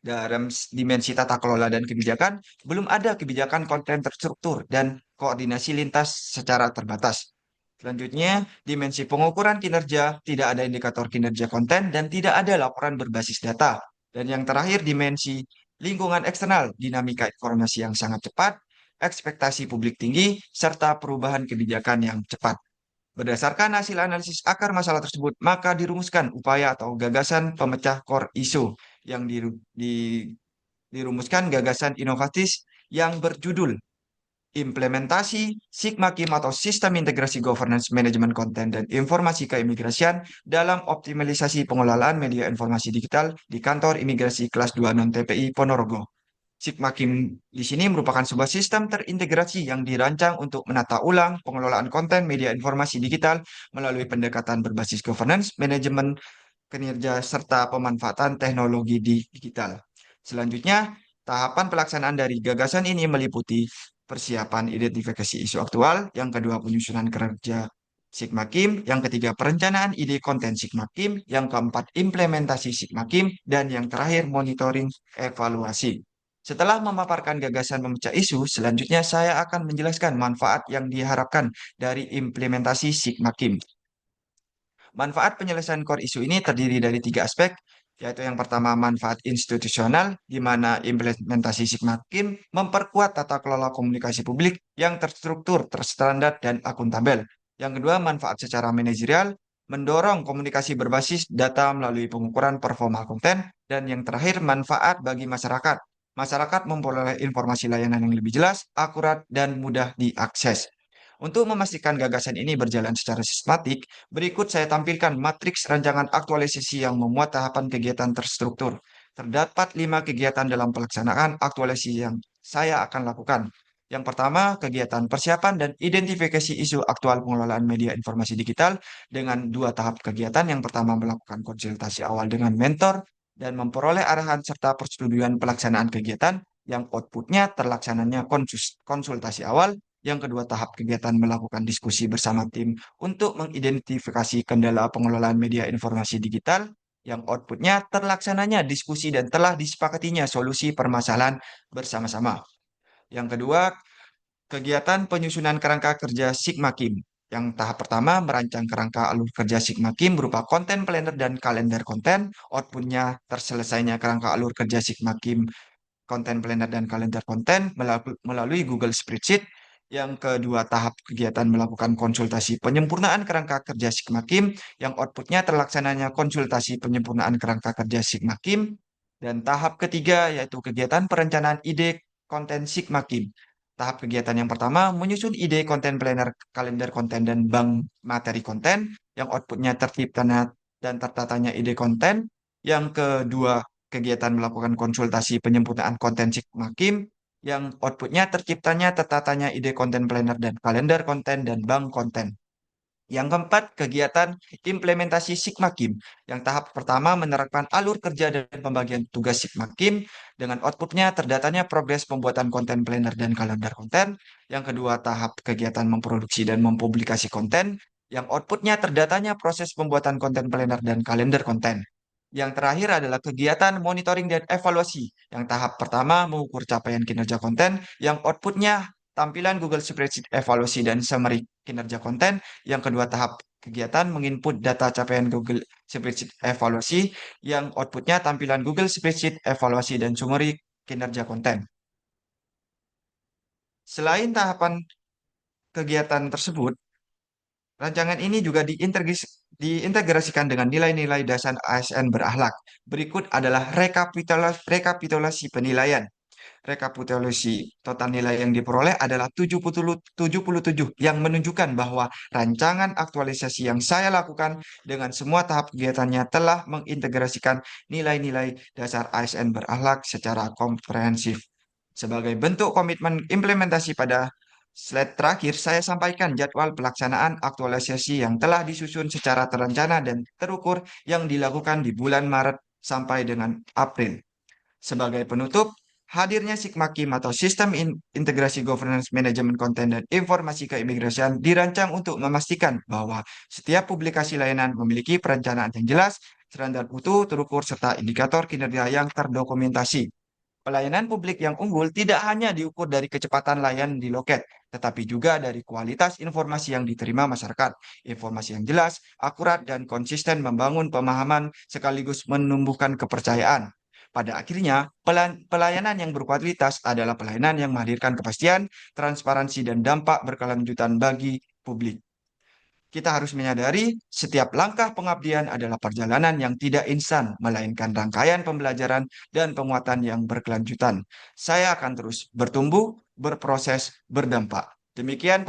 Dalam dimensi tata kelola dan kebijakan, belum ada kebijakan konten terstruktur dan koordinasi lintas secara terbatas. Selanjutnya, dimensi pengukuran kinerja, tidak ada indikator kinerja konten, dan tidak ada laporan berbasis data. Dan yang terakhir, dimensi lingkungan eksternal, dinamika informasi yang sangat cepat, ekspektasi publik tinggi, serta perubahan kebijakan yang cepat. Berdasarkan hasil analisis akar masalah tersebut, maka dirumuskan upaya atau gagasan pemecah core isu yang dirumuskan gagasan inovatif yang berjudul implementasi Sigma Kim atau Sistem Integrasi Governance Manajemen Konten dan Informasi Keimigrasian dalam optimalisasi pengelolaan media informasi digital di Kantor Imigrasi Kelas 2 Non-TPI Ponorogo. Sigma Kim di sini merupakan sebuah sistem terintegrasi yang dirancang untuk menata ulang pengelolaan konten media informasi digital melalui pendekatan berbasis governance, manajemen kinerja, serta pemanfaatan teknologi di digital. Selanjutnya, tahapan pelaksanaan dari gagasan ini meliputi persiapan identifikasi isu aktual, yang kedua penyusunan kerja Sigma Kim, yang ketiga perencanaan ide konten Sigma Kim, yang keempat implementasi Sigma Kim, dan yang terakhir monitoring evaluasi. Setelah memaparkan gagasan memecah isu, selanjutnya saya akan menjelaskan manfaat yang diharapkan dari implementasi Sigma Kim. Manfaat penyelesaian core isu ini terdiri dari tiga aspek, yaitu yang pertama manfaat institusional, di mana implementasi Sigma Kim memperkuat tata kelola komunikasi publik yang terstruktur, terstandar, dan akuntabel. Yang kedua, manfaat secara manajerial, mendorong komunikasi berbasis data melalui pengukuran performa konten. Dan yang terakhir, manfaat bagi masyarakat. Masyarakat memperoleh informasi layanan yang lebih jelas, akurat, dan mudah diakses. Untuk memastikan gagasan ini berjalan secara sistematik, berikut saya tampilkan matriks rancangan aktualisasi yang memuat tahapan kegiatan terstruktur. Terdapat 5 kegiatan dalam pelaksanaan aktualisasi yang saya akan lakukan. Yang pertama, kegiatan persiapan dan identifikasi isu aktual pengelolaan media informasi digital dengan 2 tahap kegiatan. Yang pertama, melakukan konsultasi awal dengan mentor dan memperoleh arahan serta persetujuan pelaksanaan kegiatan yang outputnya terlaksananya konsultasi awal. Yang kedua, tahap kegiatan melakukan diskusi bersama tim untuk mengidentifikasi kendala pengelolaan media informasi digital, yang outputnya terlaksananya diskusi dan telah disepakatinya solusi permasalahan bersama-sama. Yang kedua, kegiatan penyusunan kerangka kerja Sigma Kim. Yang tahap pertama, merancang kerangka alur kerja Sigma Kim berupa konten planner dan kalender konten. Outputnya terselesainya kerangka alur kerja Sigma Kim, konten planner dan kalender konten melalui Google Spreadsheet. Yang kedua, tahap kegiatan melakukan konsultasi penyempurnaan kerangka kerja Sigma Kim, yang outputnya terlaksananya konsultasi penyempurnaan kerangka kerja Sigma Kim. Dan tahap ketiga, yaitu kegiatan perencanaan ide konten Sigma Kim. Tahap kegiatan yang pertama, menyusun ide konten planner, kalender konten, dan bank materi konten, yang outputnya terciptanya dan tertatanya ide konten. Yang kedua, kegiatan melakukan konsultasi penyempurnaan konten Sigma Kim, yang outputnya terciptanya tertatanya ide konten planner dan kalender konten dan bank konten. Yang keempat, kegiatan implementasi Sigma Kim. Yang tahap pertama menerapkan alur kerja dan pembagian tugas Sigma Kim, dengan outputnya terdatanya progres pembuatan konten planner dan kalender konten. Yang kedua, tahap kegiatan memproduksi dan mempublikasi konten, yang outputnya terdatanya proses pembuatan konten planner dan kalender konten. Yang terakhir adalah kegiatan monitoring dan evaluasi. Yang tahap pertama mengukur capaian kinerja konten, yang outputnya tampilan Google Spreadsheet evaluasi dan summary kinerja konten. Yang kedua, tahap kegiatan menginput data capaian Google Spreadsheet evaluasi, yang outputnya tampilan Google Spreadsheet evaluasi dan summary kinerja konten. Selain tahapan kegiatan tersebut, rancangan ini juga diintegrasikan dengan nilai-nilai dasar ASN berakhlak. Berikut adalah rekapitulasi penilaian. Rekapitulasi total nilai yang diperoleh adalah 77, yang menunjukkan bahwa rancangan aktualisasi yang saya lakukan dengan semua tahap kegiatannya telah mengintegrasikan nilai-nilai dasar ASN berakhlak secara komprehensif. Sebagai bentuk komitmen implementasi, pada slide terakhir saya sampaikan jadwal pelaksanaan aktualisasi yang telah disusun secara terencana dan terukur yang dilakukan di bulan Maret sampai dengan April. Sebagai penutup, hadirnya Sigma Kim atau Sistem Integrasi Governance Manajemen Konten dan Informasi Keimigrasian dirancang untuk memastikan bahwa setiap publikasi layanan memiliki perencanaan yang jelas, standar mutu, terukur, serta indikator kinerja yang terdokumentasi. Pelayanan publik yang unggul tidak hanya diukur dari kecepatan layanan di loket, tetapi juga dari kualitas informasi yang diterima masyarakat. Informasi yang jelas, akurat, dan konsisten membangun pemahaman sekaligus menumbuhkan kepercayaan. Pada akhirnya, pelayanan yang berkualitas adalah pelayanan yang menghadirkan kepastian, transparansi, dan dampak berkelanjutan bagi publik. Kita harus menyadari setiap langkah pengabdian adalah perjalanan yang tidak instan, melainkan rangkaian pembelajaran dan penguatan yang berkelanjutan. Saya akan terus bertumbuh, berproses, berdampak. Demikian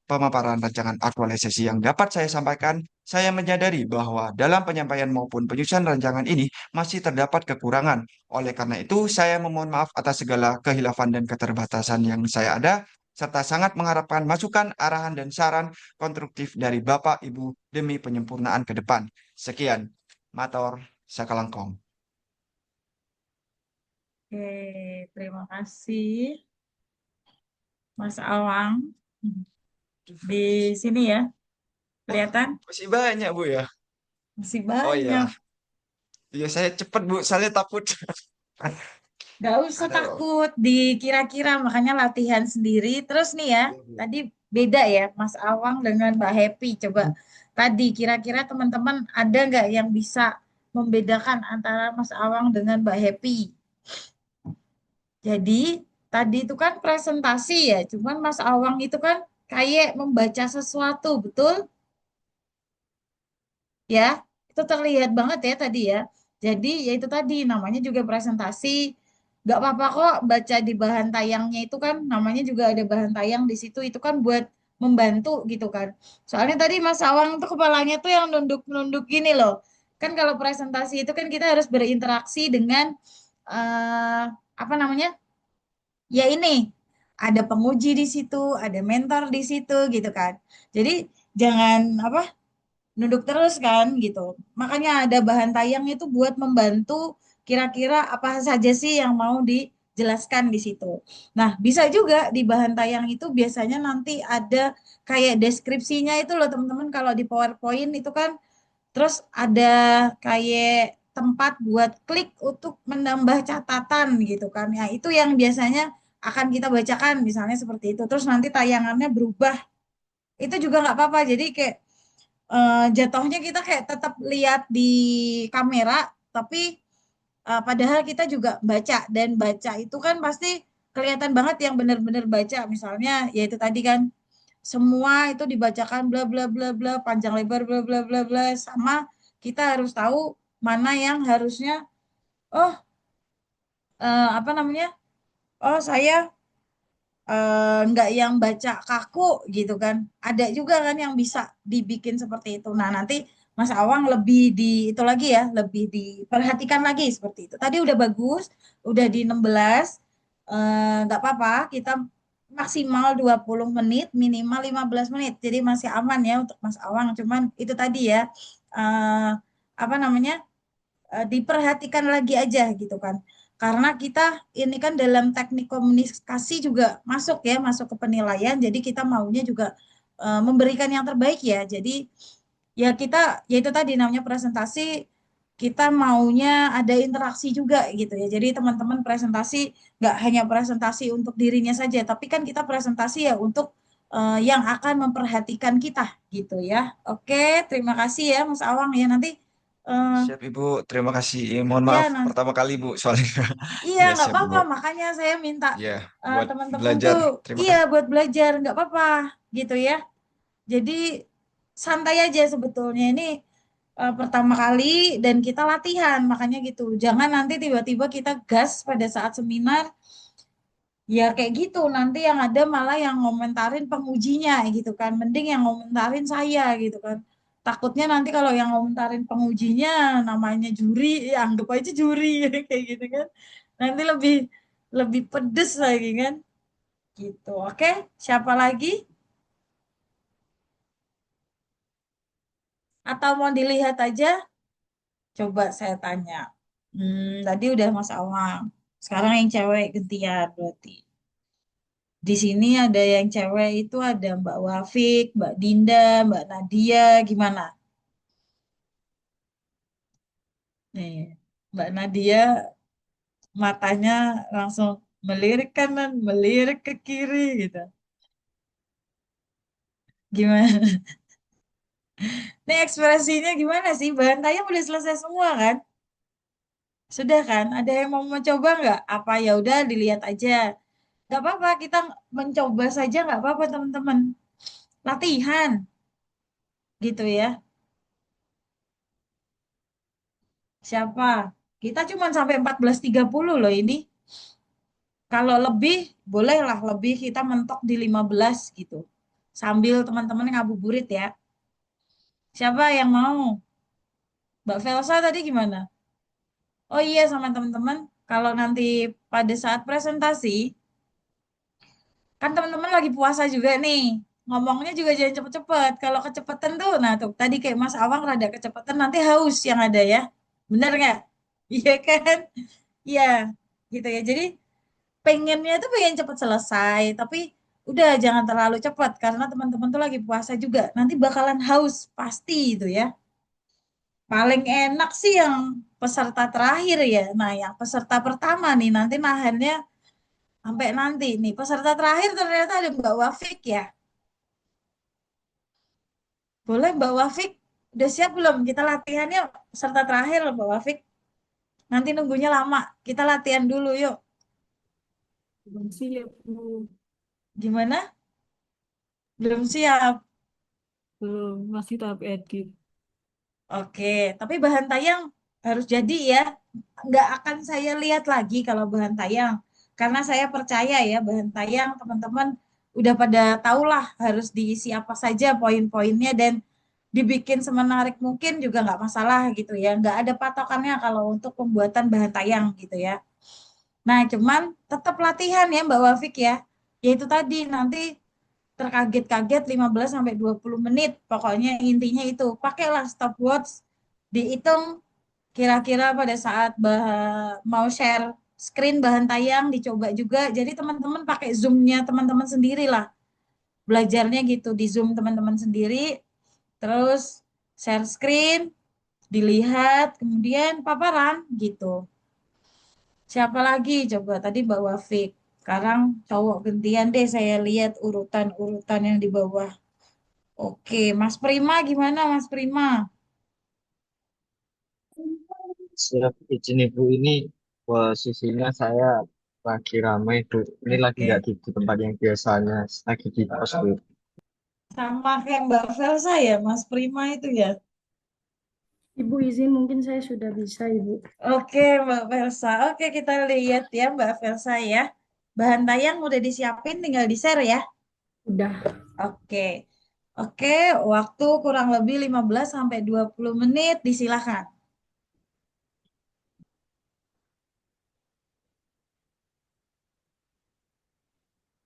pemaparan rancangan aktualisasi yang dapat saya sampaikan. Saya menyadari bahwa dalam penyampaian maupun penyusunan rancangan ini masih terdapat kekurangan. Oleh karena itu, saya memohon maaf atas segala kehilafan dan keterbatasan yang saya ada, serta sangat mengharapkan masukan, arahan, dan saran konstruktif dari Bapak Ibu demi penyempurnaan ke depan. Sekian, Mator Sakalangkong. Oke, terima kasih Mas Awang. Di sini ya, Oh, kelihatan masih banyak, Bu ya. masih Oh banyak. iya, iya saya cepat, Bu. Saya takut. Gak usah Aduh. takut, dikira-kira makanya latihan sendiri. Terus nih ya, Iya, Bu. tadi beda ya Mas Awang dengan Mbak Happy. Coba tadi kira-kira teman-teman ada nggak yang bisa membedakan antara Mas Awang dengan Mbak Happy? Jadi tadi itu kan presentasi ya, cuman Mas Awang itu kan kayak membaca sesuatu, betul? Ya, itu terlihat banget ya tadi ya. Jadi ya itu tadi namanya juga presentasi. Gak apa-apa kok baca di bahan tayangnya itu kan namanya juga ada bahan tayang di situ itu kan buat membantu gitu kan. Soalnya tadi Mas Awang tuh kepalanya tuh yang nunduk-nunduk gini loh. Kan kalau presentasi itu kan kita harus berinteraksi dengan eh apa namanya? Ya ini ada penguji di situ, ada mentor di situ gitu kan. Jadi jangan apa nunduk terus kan gitu. Makanya ada bahan tayang itu buat membantu kira-kira apa saja sih yang mau dijelaskan di situ. Nah, bisa juga di bahan tayang itu biasanya nanti ada kayak deskripsinya itu loh teman-teman kalau di PowerPoint itu kan terus ada kayak tempat buat klik untuk menambah catatan gitu kan. Ya, itu yang biasanya akan kita bacakan misalnya seperti itu. Terus nanti tayangannya berubah. Itu juga nggak apa-apa. Jadi kayak jatuhnya kita kayak tetap lihat di kamera, tapi padahal kita juga baca dan baca itu kan pasti kelihatan banget yang benar-benar baca. Misalnya ya itu tadi kan semua itu dibacakan bla bla bla bla panjang lebar bla bla bla bla sama kita harus tahu mana yang harusnya oh apa namanya? Oh saya nggak yang baca kaku gitu kan. Ada juga kan yang bisa dibikin seperti itu. Nah, nanti Mas Awang lebih di itu lagi ya, lebih diperhatikan lagi seperti itu. Tadi udah bagus, udah di 16, nggak apa-apa, kita maksimal 20 menit, minimal 15 menit. Jadi masih aman ya untuk Mas Awang. Cuman itu tadi ya, eh, apa namanya? Diperhatikan lagi aja gitu kan. Karena kita ini kan dalam teknik komunikasi juga masuk ya, masuk ke penilaian. Jadi kita maunya juga memberikan yang terbaik ya. Jadi ya kita ya itu tadi namanya presentasi kita maunya ada interaksi juga gitu ya. Jadi teman-teman presentasi nggak hanya presentasi untuk dirinya saja, tapi kan kita presentasi ya untuk yang akan memperhatikan kita gitu ya. Oke, terima kasih ya Mas Awang ya nanti eh, Siap, Ibu. Terima kasih. Mohon maaf ya nanti pertama kali, Bu, soalnya. iya Ya, nggak siap, apa-apa Ibu. makanya saya minta Ya, buat teman-teman belajar. tuh Terima iya kasih. buat belajar nggak apa-apa gitu ya. Jadi santai aja sebetulnya ini pertama kali dan kita latihan makanya gitu. Jangan nanti tiba-tiba kita gas pada saat seminar ya kayak gitu nanti yang ada malah yang ngomentarin pengujinya gitu kan. Mending yang ngomentarin saya gitu kan. Takutnya nanti kalau yang ngomentarin pengujinya namanya juri, ya anggap aja juri kayak gitu kan. Nanti lebih lebih pedes lagi kan. Gitu. Oke, siapa lagi? Atau mau dilihat aja? Coba saya tanya. Tadi udah Mas Awang. Sekarang yang cewek gantian berarti. Di sini ada yang cewek itu ada Mbak Wafik, Mbak Dinda, Mbak Nadia, gimana? Nih, Mbak Nadia matanya langsung melirik kanan, melirik ke kiri gitu. Gimana? Ini ekspresinya gimana sih? Bahan tayang udah selesai semua kan? Sudah kan? Ada yang mau mencoba nggak? Apa ya udah dilihat aja. Nggak apa-apa, kita mencoba saja nggak apa-apa teman-teman. Latihan gitu ya. Siapa? Kita cuma sampai 14.30 loh ini. Kalau lebih, bolehlah lebih kita mentok di 15 gitu. Sambil teman-teman ngabuburit ya. Siapa yang mau? Mbak Velsa tadi gimana? Oh iya sama teman-teman, kalau nanti pada saat presentasi, kan teman-teman lagi puasa juga nih. Ngomongnya juga jangan cepet-cepet. Kalau kecepatan tuh, nah tuh tadi kayak Mas Awang rada kecepatan nanti haus yang ada ya. Bener nggak? Iya kan? Iya, gitu ya. Jadi pengennya tuh pengen cepet selesai, tapi udah jangan terlalu cepat karena teman-teman tuh lagi puasa juga. Nanti bakalan haus pasti itu ya. Paling enak sih yang peserta terakhir ya. Nah, yang peserta pertama nih nanti nahannya sampai nanti nih. Peserta terakhir ternyata ada Mbak Wafik ya. Boleh Mbak Wafik? Udah siap belum? Kita latihannya peserta terakhir Mbak Wafik. Nanti nunggunya lama. Kita latihan dulu yuk. Belum siap, Bu. Gimana? Belum siap. Belum, masih tahap edit. Oke, tapi bahan tayang harus jadi ya. Nggak akan saya lihat lagi kalau bahan tayang. Karena saya percaya ya bahan tayang teman-teman udah pada tahulah harus diisi apa saja poin-poinnya dan dibikin semenarik mungkin juga nggak masalah gitu ya. Nggak ada patokannya kalau untuk pembuatan bahan tayang gitu ya. Nah, cuman tetap latihan ya Mbak Wafik ya. Yaitu tadi nanti terkaget-kaget 15 sampai 20 menit. Pokoknya intinya itu, pakailah stopwatch, dihitung kira-kira pada saat mau share screen bahan tayang dicoba juga. Jadi teman-teman pakai Zoom-nya teman-teman sendiri lah. Belajarnya gitu di Zoom teman-teman sendiri, terus share screen, dilihat, kemudian paparan gitu. Siapa lagi coba? Tadi Mbak Wafik. Sekarang cowok gantian deh saya lihat urutan-urutan yang di bawah. Oke, Mas Prima gimana Mas Prima? Siap izin Ibu ini posisinya saya lagi ramai Bu. Ini lagi nggak Oke, di tempat yang biasanya, lagi di pos Bu. sama kayak Mbak Velsa ya, Mas Prima itu ya. Ibu izin mungkin saya sudah bisa, Ibu. Oke, Mbak Velsa. Oke, kita lihat ya Mbak Velsa ya. Bahan tayang udah disiapin, tinggal di-share ya. Udah. Oke. Oke, waktu kurang lebih 15 sampai 20 menit, disilakan.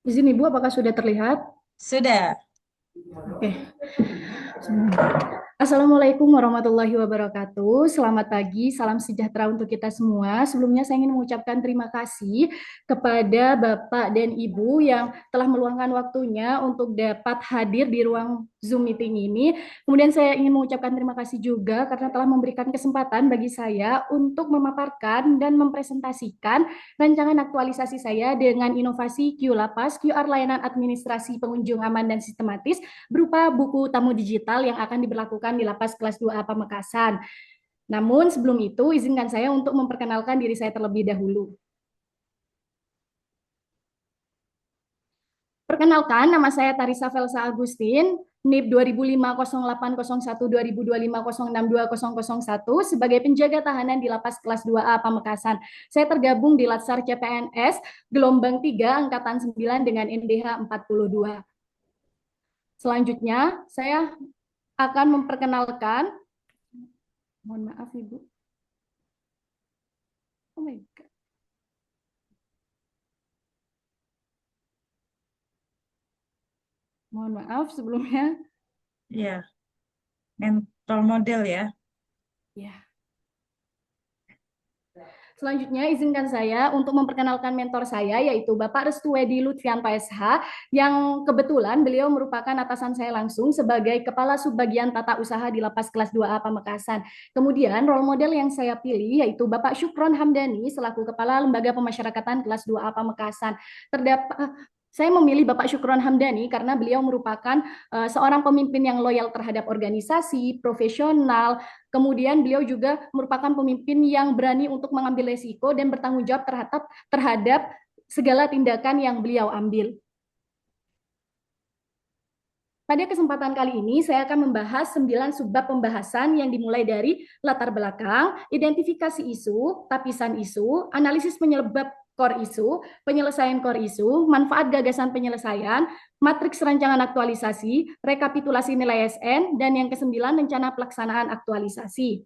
Izin Ibu, apakah sudah terlihat? Sudah. Oke. Assalamualaikum warahmatullahi wabarakatuh. Selamat pagi, salam sejahtera untuk kita semua. Sebelumnya saya ingin mengucapkan terima kasih kepada Bapak dan Ibu yang telah meluangkan waktunya untuk dapat hadir di ruang Zoom meeting ini. Kemudian saya ingin mengucapkan terima kasih juga karena telah memberikan kesempatan bagi saya untuk memaparkan dan mempresentasikan rancangan aktualisasi saya dengan inovasi QLapas, QR Layanan Administrasi Pengunjung Aman dan Sistematis, berupa buku tamu digital yang akan diberlakukan di Lapas Kelas 2A Pamekasan. Namun sebelum itu, izinkan saya untuk memperkenalkan diri saya terlebih dahulu. Perkenalkan, nama saya Tarisa Velsa Agustin, NIP 20050801202506220001 sebagai penjaga tahanan di Lapas Kelas 2A Pamekasan. Saya tergabung di Latsar CPNS gelombang 3 angkatan 9 dengan NDH 42. Selanjutnya, saya akan memperkenalkan, mohon maaf Ibu. Oh my God. Mohon maaf sebelumnya. Ya, mentor model ya. Ya. Selanjutnya, izinkan saya untuk memperkenalkan mentor saya, yaitu Bapak Restuedi Lutfianto SH, yang kebetulan beliau merupakan atasan saya langsung sebagai Kepala Subbagian Tata Usaha di Lapas Kelas 2A Pamekasan. Kemudian, role model yang saya pilih yaitu Bapak Syukron Hamdani selaku Kepala Lembaga Pemasyarakatan Kelas 2A Pamekasan. Saya memilih Bapak Syukron Hamdani karena beliau merupakan seorang pemimpin yang loyal terhadap organisasi, profesional. Kemudian beliau juga merupakan pemimpin yang berani untuk mengambil resiko dan bertanggung jawab terhadap segala tindakan yang beliau ambil. Pada kesempatan kali ini, saya akan membahas 9 subbab pembahasan yang dimulai dari latar belakang, identifikasi isu, tapisan isu, analisis penyebab core issue, penyelesaian core issue, manfaat gagasan penyelesaian, matriks rancangan aktualisasi, rekapitulasi nilai SN, dan yang ke-9 rencana pelaksanaan aktualisasi.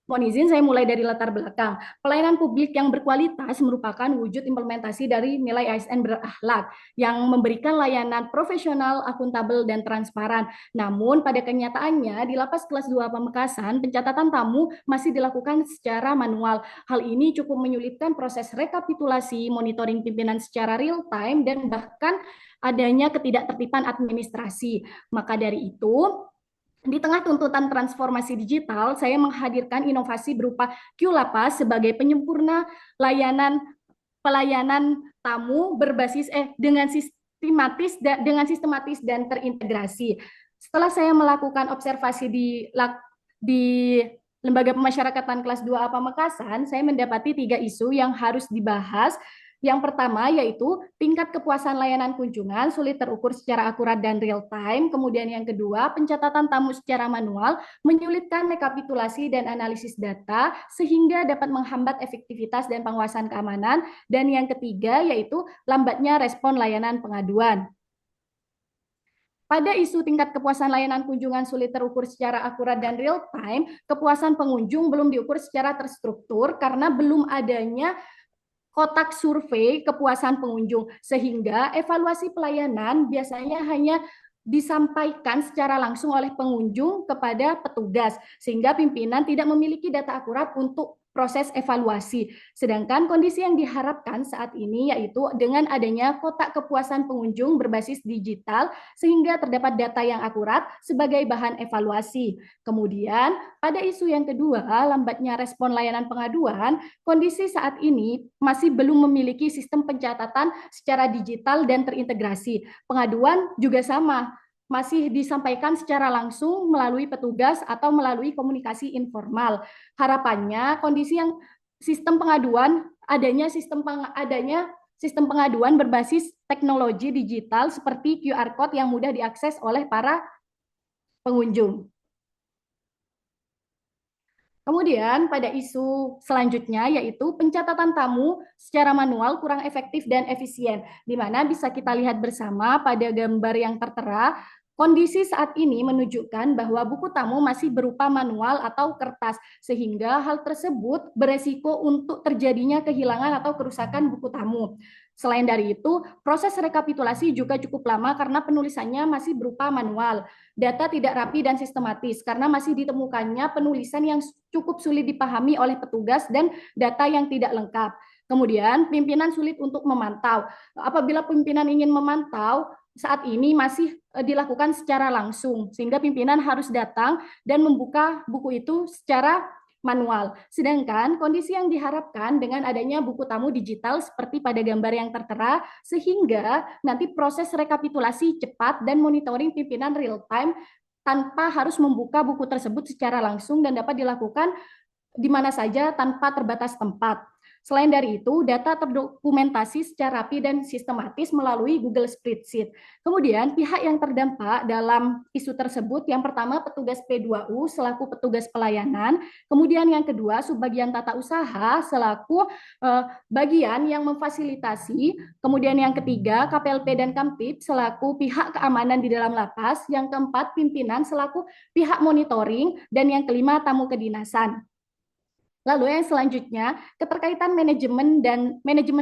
Mohon izin saya mulai dari latar belakang. Pelayanan publik yang berkualitas merupakan wujud implementasi dari nilai ASN berakhlak yang memberikan layanan profesional, akuntabel, dan transparan. Namun pada kenyataannya di Lapas Kelas 2 Pamekasan, pencatatan tamu masih dilakukan secara manual. Hal ini cukup menyulitkan proses rekapitulasi, monitoring pimpinan secara real time, dan bahkan adanya ketidaktertiban administrasi. Maka dari itu, di tengah tuntutan transformasi digital, saya menghadirkan inovasi berupa QLapas sebagai penyempurna pelayanan tamu berbasis dengan sistematis dan terintegrasi. Setelah saya melakukan observasi di Lembaga Pemasyarakatan Kelas 2A Pamekasan, saya mendapati 3 isu yang harus dibahas. Yang pertama yaitu tingkat kepuasan layanan kunjungan sulit terukur secara akurat dan real time. Kemudian yang kedua, pencatatan tamu secara manual menyulitkan rekapitulasi dan analisis data sehingga dapat menghambat efektivitas dan penguasaan keamanan. Dan yang ketiga yaitu lambatnya respon layanan pengaduan. Pada isu tingkat kepuasan layanan kunjungan sulit terukur secara akurat dan real time, kepuasan pengunjung belum diukur secara terstruktur karena belum adanya kotak survei kepuasan pengunjung, sehingga evaluasi pelayanan biasanya hanya disampaikan secara langsung oleh pengunjung kepada petugas, sehingga pimpinan tidak memiliki data akurat untuk proses evaluasi. Sedangkan kondisi yang diharapkan saat ini yaitu dengan adanya kotak kepuasan pengunjung berbasis digital sehingga terdapat data yang akurat sebagai bahan evaluasi. Kemudian pada isu yang kedua, lambatnya respon layanan pengaduan, kondisi saat ini masih belum memiliki sistem pencatatan secara digital dan terintegrasi. Pengaduan juga sama, masih disampaikan secara langsung melalui petugas atau melalui komunikasi informal. Harapannya kondisi yang adanya sistem pengaduan berbasis teknologi digital seperti QR Code yang mudah diakses oleh para pengunjung. Kemudian pada isu selanjutnya yaitu pencatatan tamu secara manual kurang efektif dan efisien, di mana bisa kita lihat bersama pada gambar yang tertera. Kondisi saat ini menunjukkan bahwa buku tamu masih berupa manual atau kertas, sehingga hal tersebut beresiko untuk terjadinya kehilangan atau kerusakan buku tamu. Selain dari itu, proses rekapitulasi juga cukup lama karena penulisannya masih berupa manual. Data tidak rapi dan sistematis karena masih ditemukannya penulisan yang cukup sulit dipahami oleh petugas dan data yang tidak lengkap. Kemudian, pimpinan sulit untuk memantau. Apabila pimpinan ingin memantau, saat ini masih dilakukan secara langsung, sehingga pimpinan harus datang dan membuka buku itu secara manual. Sedangkan kondisi yang diharapkan dengan adanya buku tamu digital seperti pada gambar yang tertera, sehingga nanti proses rekapitulasi cepat dan monitoring pimpinan real time tanpa harus membuka buku tersebut secara langsung dan dapat dilakukan di mana saja tanpa terbatas tempat. Selain dari itu, data terdokumentasi secara rapi dan sistematis melalui Google Spreadsheet. Kemudian, pihak yang terdampak dalam isu tersebut, yang pertama petugas P2U selaku petugas pelayanan, kemudian yang kedua subbagian tata usaha selaku bagian yang memfasilitasi, kemudian yang ketiga KPLP dan Kamtib selaku pihak keamanan di dalam lapas, yang keempat pimpinan selaku pihak monitoring, dan yang kelima tamu kedinasan. Lalu yang selanjutnya, keterkaitan manajemen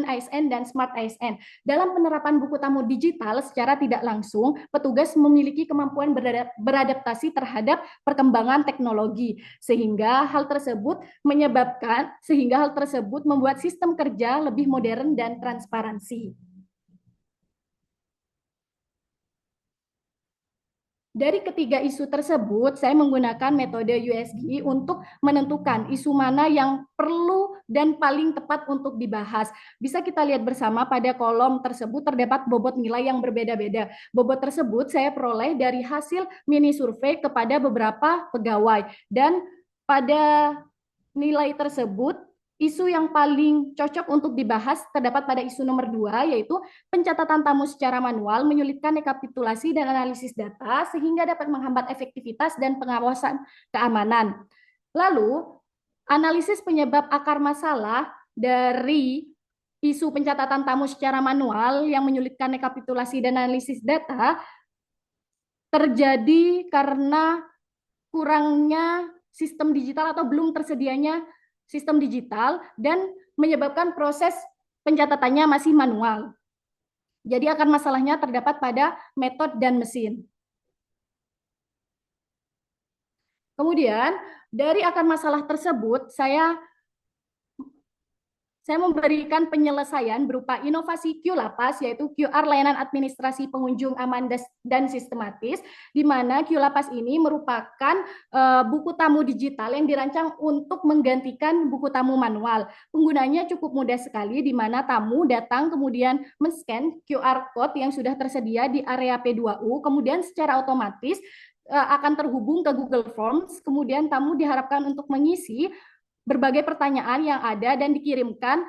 ASN dan Smart ASN. Dalam penerapan buku tamu digital secara tidak langsung, petugas memiliki kemampuan beradaptasi terhadap perkembangan teknologi, sehingga hal tersebut membuat sistem kerja lebih modern dan transparansi. Dari ketiga isu tersebut, saya menggunakan metode USG untuk menentukan isu mana yang perlu dan paling tepat untuk dibahas. Bisa kita lihat bersama pada kolom tersebut terdapat bobot nilai yang berbeda-beda. Bobot tersebut saya peroleh dari hasil mini survei kepada beberapa pegawai. Dan pada nilai tersebut, isu yang paling cocok untuk dibahas terdapat pada isu nomor 2, yaitu pencatatan tamu secara manual menyulitkan rekapitulasi dan analisis data sehingga dapat menghambat efektivitas dan pengawasan keamanan. Lalu, analisis penyebab akar masalah dari isu pencatatan tamu secara manual yang menyulitkan rekapitulasi dan analisis data terjadi karena kurangnya sistem digital atau belum tersedianya sistem digital dan menyebabkan proses pencatatannya masih manual. Jadi akar masalahnya terdapat pada metode dan mesin. Kemudian dari akar masalah tersebut saya memberikan penyelesaian berupa inovasi QLapas, yaitu QR layanan administrasi pengunjung aman dan sistematis, di mana QLapas ini merupakan buku tamu digital yang dirancang untuk menggantikan buku tamu manual. Penggunanya cukup mudah sekali, di mana tamu datang kemudian men-scan QR code yang sudah tersedia di area P2U, kemudian secara otomatis akan terhubung ke Google Forms, kemudian tamu diharapkan untuk mengisi berbagai pertanyaan yang ada dan dikirimkan,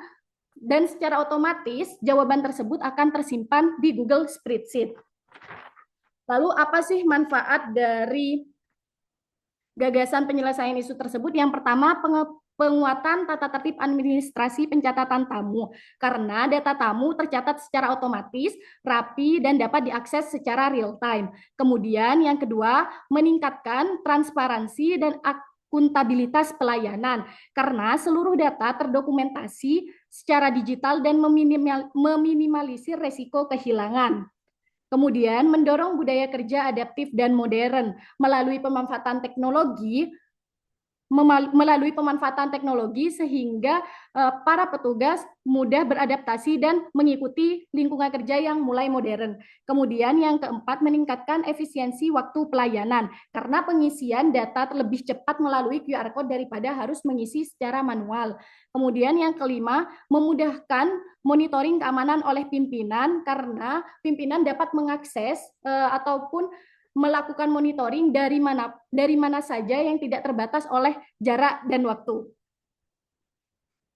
dan secara otomatis jawaban tersebut akan tersimpan di Google Spreadsheet. Lalu apa sih manfaat dari gagasan penyelesaian isu tersebut? Yang pertama, penguatan tata tertib administrasi pencatatan tamu, karena data tamu tercatat secara otomatis, rapi, dan dapat diakses secara real time. Kemudian yang kedua, meningkatkan transparansi dan akuntabilitas pelayanan, karena seluruh data terdokumentasi secara digital dan meminimalisir resiko kehilangan. Kemudian mendorong budaya kerja adaptif dan modern melalui pemanfaatan teknologi sehingga para petugas mudah beradaptasi dan mengikuti lingkungan kerja yang mulai modern. Kemudian yang keempat, meningkatkan efisiensi waktu pelayanan karena pengisian data lebih cepat melalui QR code daripada harus mengisi secara manual. Kemudian yang kelima, memudahkan monitoring keamanan oleh pimpinan karena pimpinan dapat mengakses ataupun melakukan monitoring dari mana saja yang tidak terbatas oleh jarak dan waktu.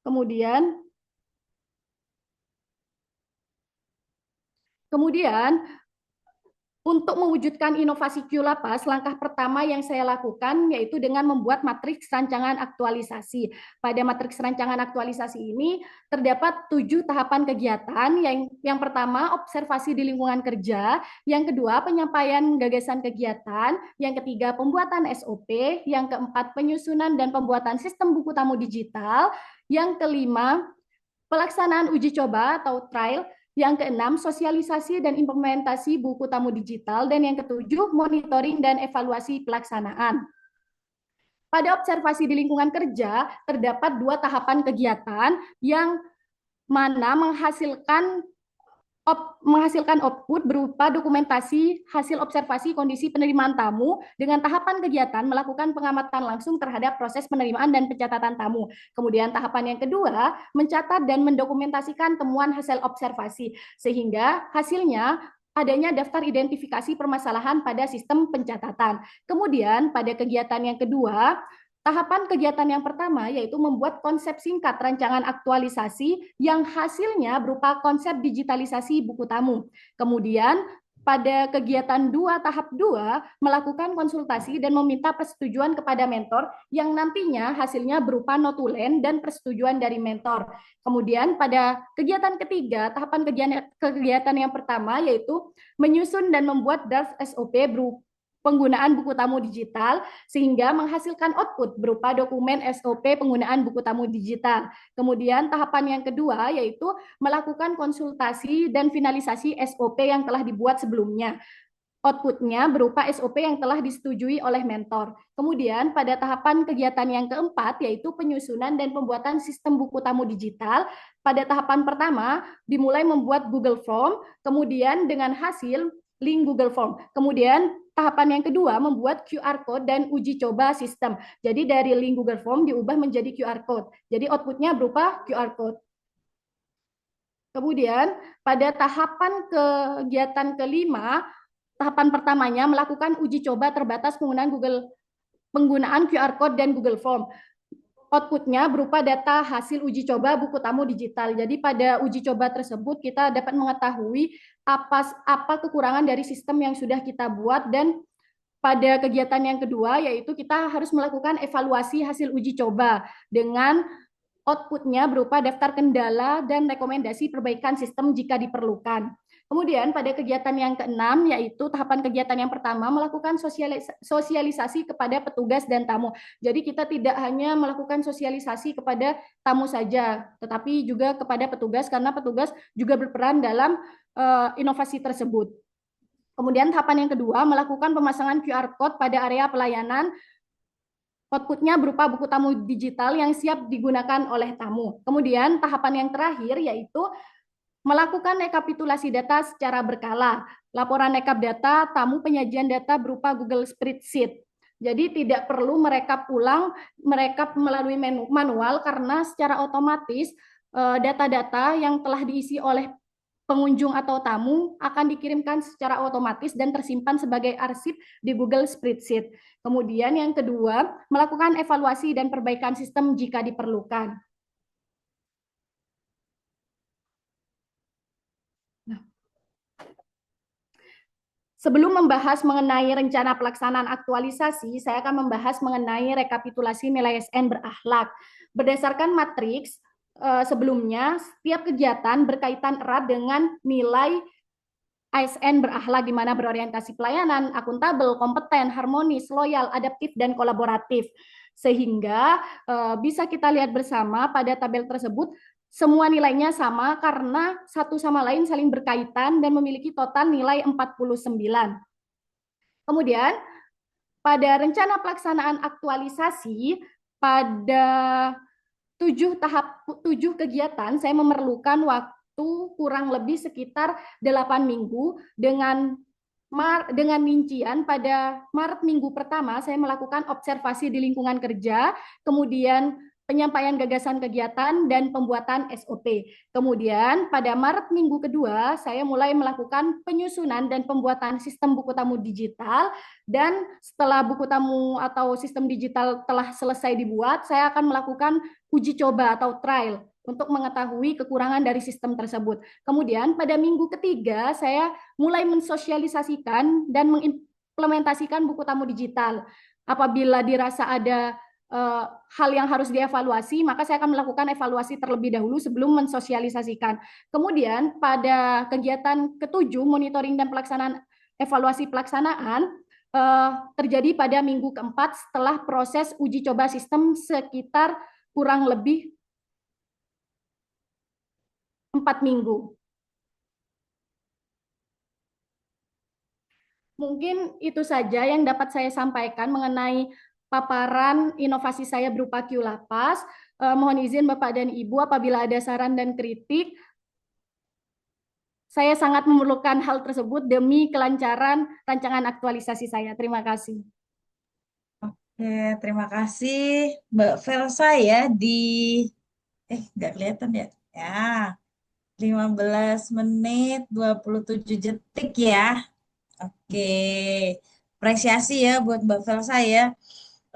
Kemudian untuk mewujudkan inovasi QLapas, langkah pertama yang saya lakukan yaitu dengan membuat matriks rancangan aktualisasi. Pada matriks rancangan aktualisasi ini terdapat 7 tahapan kegiatan. Yang pertama, observasi di lingkungan kerja. Yang kedua, penyampaian gagasan kegiatan. Yang ketiga, pembuatan SOP. Yang keempat, penyusunan dan pembuatan sistem buku tamu digital. Yang kelima, pelaksanaan uji coba atau trial. Yang keenam, sosialisasi dan implementasi buku tamu digital. Dan yang ketujuh, monitoring dan evaluasi pelaksanaan. Pada observasi di lingkungan kerja, terdapat 2 tahapan kegiatan yang mana menghasilkan output berupa dokumentasi hasil observasi kondisi penerimaan tamu dengan tahapan kegiatan melakukan pengamatan langsung terhadap proses penerimaan dan pencatatan tamu. Kemudian tahapan yang kedua, mencatat dan mendokumentasikan temuan hasil observasi sehingga hasilnya adanya daftar identifikasi permasalahan pada sistem pencatatan. Kemudian pada kegiatan yang kedua, tahapan kegiatan yang pertama yaitu membuat konsep singkat rancangan aktualisasi yang hasilnya berupa konsep digitalisasi buku tamu. Kemudian pada kegiatan tahap 2 melakukan konsultasi dan meminta persetujuan kepada mentor yang nantinya hasilnya berupa notulen dan persetujuan dari mentor. Kemudian pada kegiatan ketiga, tahapan kegiatan yang pertama yaitu menyusun dan membuat draft SOP berupa penggunaan buku tamu digital sehingga menghasilkan output berupa dokumen SOP penggunaan buku tamu digital. Kemudian tahapan yang kedua yaitu melakukan konsultasi dan finalisasi SOP yang telah dibuat sebelumnya. Outputnya berupa SOP yang telah disetujui oleh mentor. Kemudian pada tahapan kegiatan yang keempat yaitu penyusunan dan pembuatan sistem buku tamu digital. Pada tahapan pertama dimulai membuat Google Form, kemudian dengan hasil link Google Form. Kemudian tahapan yang kedua membuat QR code dan uji coba sistem. Jadi dari link Google Form diubah menjadi QR code. Jadi outputnya berupa QR code. Kemudian pada tahapan kegiatan kelima, tahapan pertamanya melakukan uji coba terbatas penggunaan QR code dan Google Form. Outputnya berupa data hasil uji coba buku tamu digital. Jadi pada uji coba tersebut kita dapat mengetahui apa kekurangan dari sistem yang sudah kita buat, dan pada kegiatan yang kedua yaitu kita harus melakukan evaluasi hasil uji coba dengan outputnya berupa daftar kendala dan rekomendasi perbaikan sistem jika diperlukan. Kemudian pada kegiatan yang keenam, yaitu tahapan kegiatan yang pertama, melakukan sosialisasi kepada petugas dan tamu. Jadi kita tidak hanya melakukan sosialisasi kepada tamu saja, tetapi juga kepada petugas, karena petugas juga berperan dalam inovasi tersebut. Kemudian tahapan yang kedua, melakukan pemasangan QR Code pada area pelayanan. Outputnya berupa buku tamu digital yang siap digunakan oleh tamu. Kemudian tahapan yang terakhir yaitu melakukan rekapitulasi data secara berkala. Laporan rekap data, tamu penyajian data berupa Google Spreadsheet. Jadi tidak perlu merekap ulang, merekap melalui manual karena secara otomatis data-data yang telah diisi oleh pengunjung atau tamu akan dikirimkan secara otomatis dan tersimpan sebagai arsip di Google Spreadsheet. Kemudian yang kedua, melakukan evaluasi dan perbaikan sistem jika diperlukan. Sebelum membahas mengenai rencana pelaksanaan aktualisasi, saya akan membahas mengenai rekapitulasi nilai SN berakhlak. Berdasarkan matriks sebelumnya, setiap kegiatan berkaitan erat dengan nilai ASN berakhlak, di mana berorientasi pelayanan, akuntabel, kompeten, harmonis, loyal, adaptif, dan kolaboratif. Sehingga bisa kita lihat bersama pada tabel tersebut, semua nilainya sama karena satu sama lain saling berkaitan dan memiliki total nilai 49. Kemudian, pada rencana pelaksanaan aktualisasi, pada 7 kegiatan, saya memerlukan waktu kurang lebih sekitar 8 minggu dengan rincian pada Maret minggu pertama saya melakukan observasi di lingkungan kerja, kemudian penyampaian gagasan kegiatan dan pembuatan SOP. Kemudian pada Maret minggu kedua saya mulai melakukan penyusunan dan pembuatan sistem buku tamu digital, dan setelah buku tamu atau sistem digital telah selesai dibuat, saya akan melakukan uji coba atau trial untuk mengetahui kekurangan dari sistem tersebut. Kemudian pada minggu ketiga saya mulai mensosialisasikan dan mengimplementasikan buku tamu digital. Apabila dirasa ada hal yang harus dievaluasi, maka saya akan melakukan evaluasi terlebih dahulu sebelum mensosialisasikan. Kemudian pada kegiatan ketujuh, monitoring dan pelaksanaan evaluasi pelaksanaan, terjadi pada minggu keempat setelah proses uji coba sistem sekitar kurang lebih 4 minggu. Mungkin itu saja yang dapat saya sampaikan mengenai paparan inovasi saya berupa QLapas. Mohon izin Bapak dan Ibu, apabila ada saran dan kritik, saya sangat memerlukan hal tersebut demi kelancaran rancangan aktualisasi saya. Terima kasih. Oke, terima kasih Mbak Velsa ya di nggak kelihatan ya. Ya, 15 menit 27 detik ya. Oke. Apresiasi ya buat Mbak Velsa ya.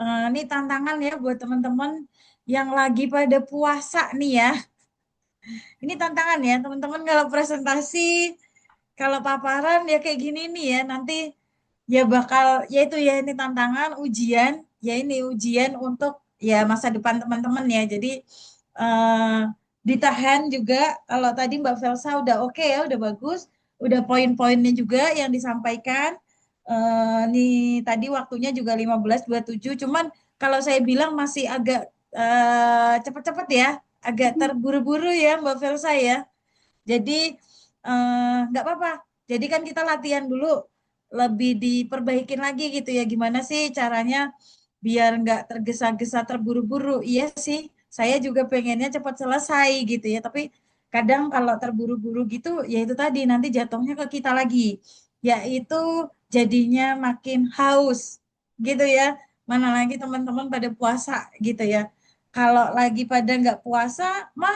Ini tantangan ya buat teman-teman yang lagi pada puasa nih ya. Ini tantangan ya, teman-teman, kalau presentasi, kalau paparan ya kayak gini nih ya, nanti ya bakal, ya itu ya, ini tantangan, ujian, ya ini ujian untuk ya masa depan teman-teman ya. Jadi ditahan juga, kalau tadi Mbak Velsa udah oke ya, udah bagus, udah poin-poinnya juga yang disampaikan. Nih tadi waktunya juga 15.27, cuman kalau saya bilang masih agak cepet-cepet ya, agak terburu-buru ya Mbak Velsa ya. Jadi nggak apa-apa. Jadi kan kita latihan dulu, lebih diperbaikin lagi gitu ya. Gimana sih caranya biar nggak tergesa-gesa, terburu-buru? Iya sih, saya juga pengennya cepat selesai gitu ya. Tapi kadang kalau terburu-buru gitu, ya itu tadi nanti jatuhnya ke kita lagi, yaitu jadinya makin haus gitu ya. Mana lagi teman-teman pada puasa gitu ya. Kalau lagi pada nggak puasa, mah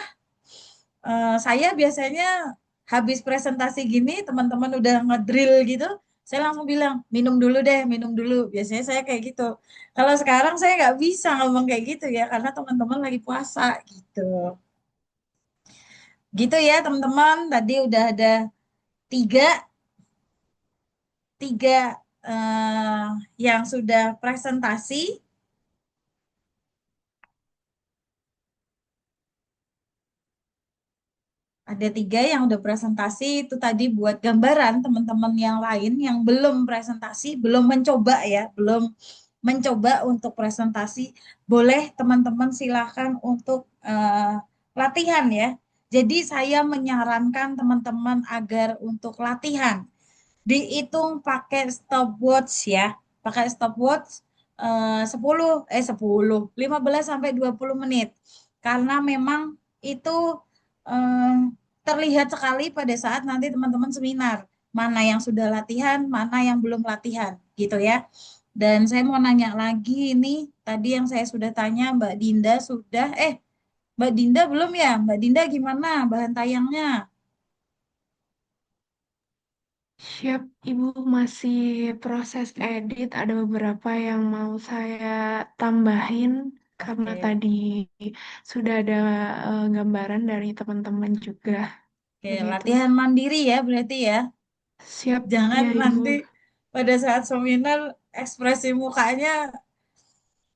saya biasanya habis presentasi gini, teman-teman udah ngedrill gitu, saya langsung bilang, minum dulu deh, minum dulu. Biasanya saya kayak gitu. Kalau sekarang saya nggak bisa ngomong kayak gitu ya, karena teman-teman lagi puasa gitu. Gitu ya teman-teman, tadi udah ada tiga, tiga yang sudah presentasi. Ada 3 yang udah presentasi, itu tadi buat gambaran teman-teman yang lain yang belum presentasi, belum mencoba ya, belum mencoba untuk presentasi, boleh teman-teman silakan untuk latihan ya. Jadi saya menyarankan teman-teman agar untuk latihan dihitung pakai stopwatch ya. Pakai stopwatch 15 sampai 20 menit. Karena memang itu eh, terlihat sekali pada saat nanti teman-teman seminar. Mana yang sudah latihan, mana yang belum latihan gitu ya. Dan saya mau nanya lagi ini, tadi yang saya sudah tanya Mbak Dinda sudah, Mbak Dinda belum ya? Mbak Dinda gimana bahan tayangnya? Siap, Ibu, masih proses edit. Ada beberapa yang mau saya tambahin karena Oke. tadi sudah ada gambaran dari teman-teman juga. Oke, Begitu. latihan mandiri ya berarti ya. Siap, Jangan ya Ibu. nanti pada saat seminar ekspresi mukanya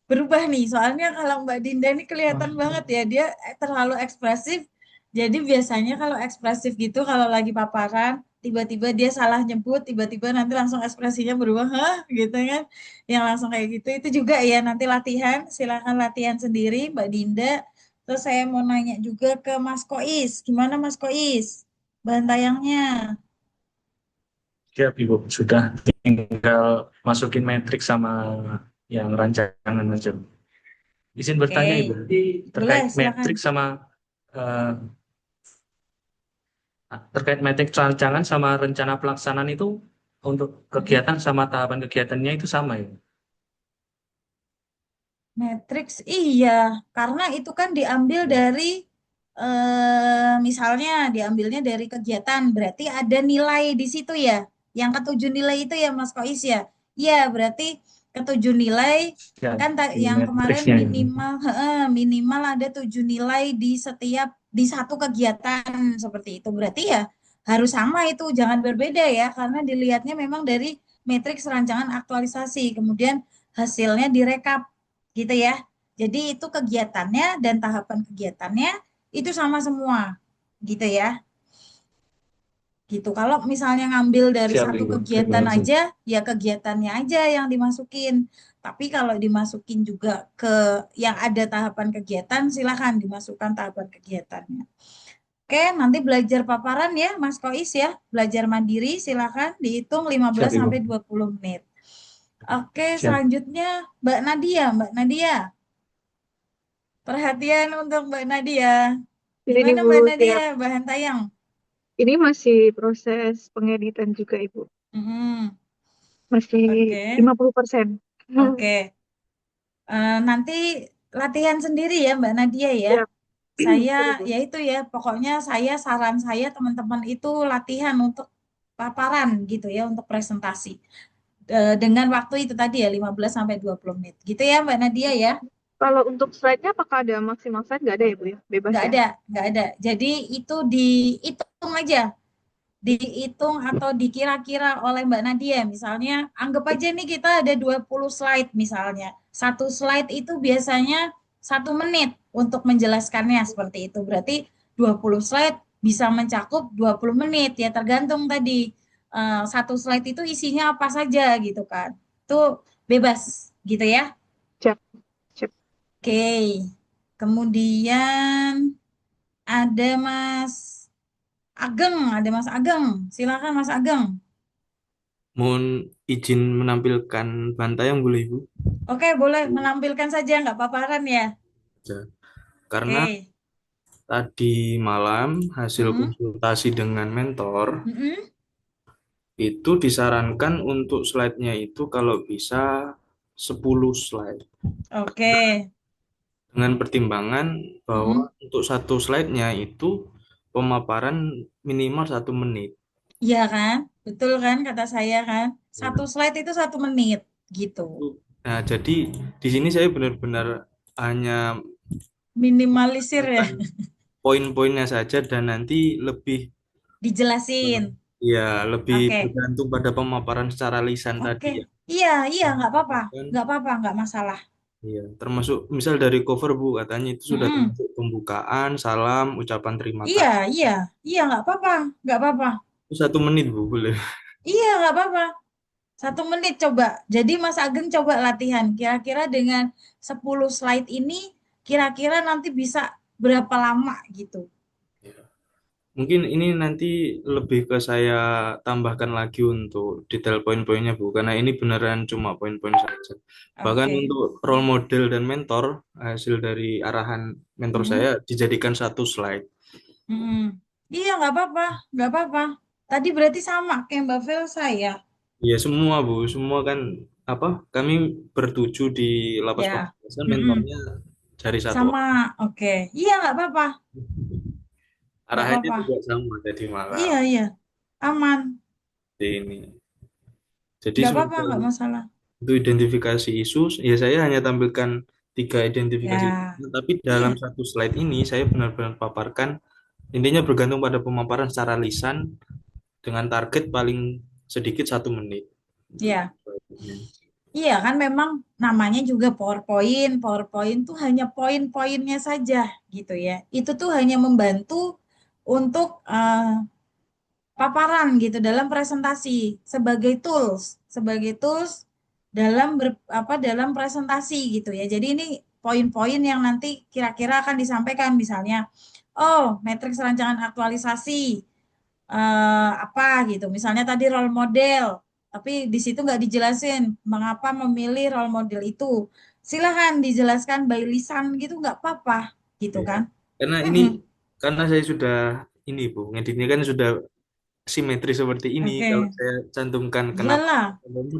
berubah nih. Soalnya kalau Mbak Dinda ini kelihatan banget ya, dia terlalu ekspresif. Jadi biasanya kalau ekspresif gitu, kalau lagi paparan, tiba-tiba dia salah nyebut, tiba-tiba nanti langsung ekspresinya berubah, hah, gitu kan. Yang langsung kayak gitu, itu juga ya nanti latihan, silakan latihan sendiri Mbak Dinda. Terus saya mau nanya juga ke Mas Kois, gimana Mas Kois? Bahan tayangnya. Siap, Ibu. Sudah tinggal masukin metrik sama yang rancangan aja. Izin bertanya, Ibu. Oke, boleh Terkait silakan. metrik sama eh, terkait metrik rancangan sama rencana pelaksanaan itu untuk Mm-mm. kegiatan sama tahapan kegiatannya itu sama ya? Matrix, iya, karena itu kan diambil dari, misalnya diambilnya dari kegiatan, berarti ada nilai di situ ya. Yang ketujuh nilai itu ya Mas Kois ya. Iya, berarti ketujuh nilai Ya, kan di yang kemarin matriksnya ini. minimal, minimal ada 7 nilai di setiap di satu kegiatan seperti itu. Berarti ya harus sama itu, jangan berbeda ya, karena dilihatnya memang dari matriks rancangan aktualisasi, kemudian hasilnya direkap gitu ya. Jadi itu kegiatannya dan tahapan kegiatannya itu sama semua gitu ya. Gitu. Kalau misalnya ngambil dari Siap, satu Ibu. Terima kegiatan kasih. aja, ya kegiatannya aja yang dimasukin. Tapi kalau dimasukin juga ke yang ada tahapan kegiatan, silakan dimasukkan tahapan kegiatannya. Oke, nanti belajar paparan ya, Mas Kois ya. Belajar mandiri, silakan dihitung Siap, 15 Ibu. sampai 20 menit. Oke, Siap. selanjutnya Mbak Nadia. Mbak Nadia, perhatian untuk Mbak Nadia. Ini nih Gimana Bu, Mbak Nadia, siap. bahan tayang? Ini masih proses pengeditan juga Ibu. Mhm. Masih Oke, 50%. oke. Nanti latihan sendiri ya Mbak Nadia ya. Siap. Saya, Siap Ibu. ya itu ya, pokoknya saran saya teman-teman itu latihan untuk paparan gitu ya, untuk presentasi. Dengan waktu itu tadi ya, 15 sampai 20 menit. Gitu ya Mbak Nadia ya. Kalau untuk slide-nya apakah ada maksimal slide? Nggak ada ya Bu ya? Bebas Nggak ya? ada, nggak ada. Jadi itu dihitung aja, dihitung atau dikira-kira oleh Mbak Nadia. Misalnya, anggap aja nih kita ada 20 slide misalnya. Satu slide itu biasanya 1 menit untuk menjelaskannya seperti itu. Berarti 20 slide bisa mencakup 20 menit ya, tergantung tadi. Satu slide itu isinya apa saja gitu kan. Itu bebas gitu ya. Siap. Siap. Oke. Kemudian ada Mas Ageng, ada Mas Ageng. Silakan Mas Ageng. Mohon izin menampilkan bantai yang boleh Ibu. Oke, boleh menampilkan saja, nggak paparan ya. Ya. Karena Oke. tadi malam hasil Mm-mm. konsultasi dengan mentor Mm-mm. itu disarankan untuk slide-nya itu kalau bisa 10 slide. Oke. Dengan pertimbangan bahwa Mm-mm. untuk satu slide-nya itu pemaparan minimal 1 menit. Iya kan? Betul kan kata saya kan? Satu Ya. slide itu 1 menit gitu. Nah, jadi di sini saya benar-benar hanya Minimalisir ya, menekan poin-poinnya saja dan nanti lebih dijelasin. ya lebih Oke. bergantung pada pemaparan secara lisan Oke. tadi ya. Iya, iya, nggak apa-apa. Kan Nggak apa-apa, nggak masalah. Iya, termasuk misal dari cover Bu katanya itu sudah Mm-mm. termasuk pembukaan, salam, ucapan terima Iya, kasih. iya, iya, nggak apa-apa, nggak apa-apa. Itu 1 menit Bu, boleh. Iya, nggak apa-apa. 1 menit coba. Jadi Mas Ageng coba latihan. Kira-kira dengan 10 slide ini, kira-kira nanti bisa berapa lama gitu. Mungkin ini nanti lebih ke saya tambahkan lagi untuk detail poin-poinnya Bu, karena ini beneran cuma poin-poin saja. Bahkan Oke. untuk role model dan mentor, hasil dari arahan mentor Mm-mm. saya dijadikan 1 slide. Mm-mm. Iya, nggak apa-apa, nggak apa-apa. Tadi berarti sama kayak Mbak Velsa ya. Ya semua Bu, semua kan apa? Kami bertuju di lapas Ya. pembebasan, Mm-mm. mentornya dari satu Sama, orang. oke. Iya, nggak apa-apa, nggak Arahannya apa-apa. juga sama tadi malam Iya, iya, aman. ini. Jadi Nggak apa-apa, semisal nggak masalah. untuk identifikasi isu, ya saya hanya tampilkan 3 identifikasi, Ya, tapi dalam iya, 1 slide ini saya benar-benar paparkan, intinya bergantung pada pemaparan secara lisan dengan target paling sedikit 1 menit. iya. Iya kan memang namanya juga PowerPoint. PowerPoint tuh hanya poin-poinnya saja gitu ya. Itu tuh hanya membantu untuk paparan gitu dalam presentasi sebagai tools dalam dalam presentasi gitu ya. Jadi ini poin-poin yang nanti kira-kira akan disampaikan misalnya, oh, matriks rancangan aktualisasi apa gitu. Misalnya tadi role model, tapi di situ nggak dijelasin mengapa memilih role model itu. Silahkan dijelaskan by lisan gitu nggak apa-apa gitu Ya. kan. Karena ini, Mm-mm. karena saya sudah ini Bu, ngeditnya kan sudah simetri seperti ini. Kalau Oke, saya cantumkan kenapa, iyalah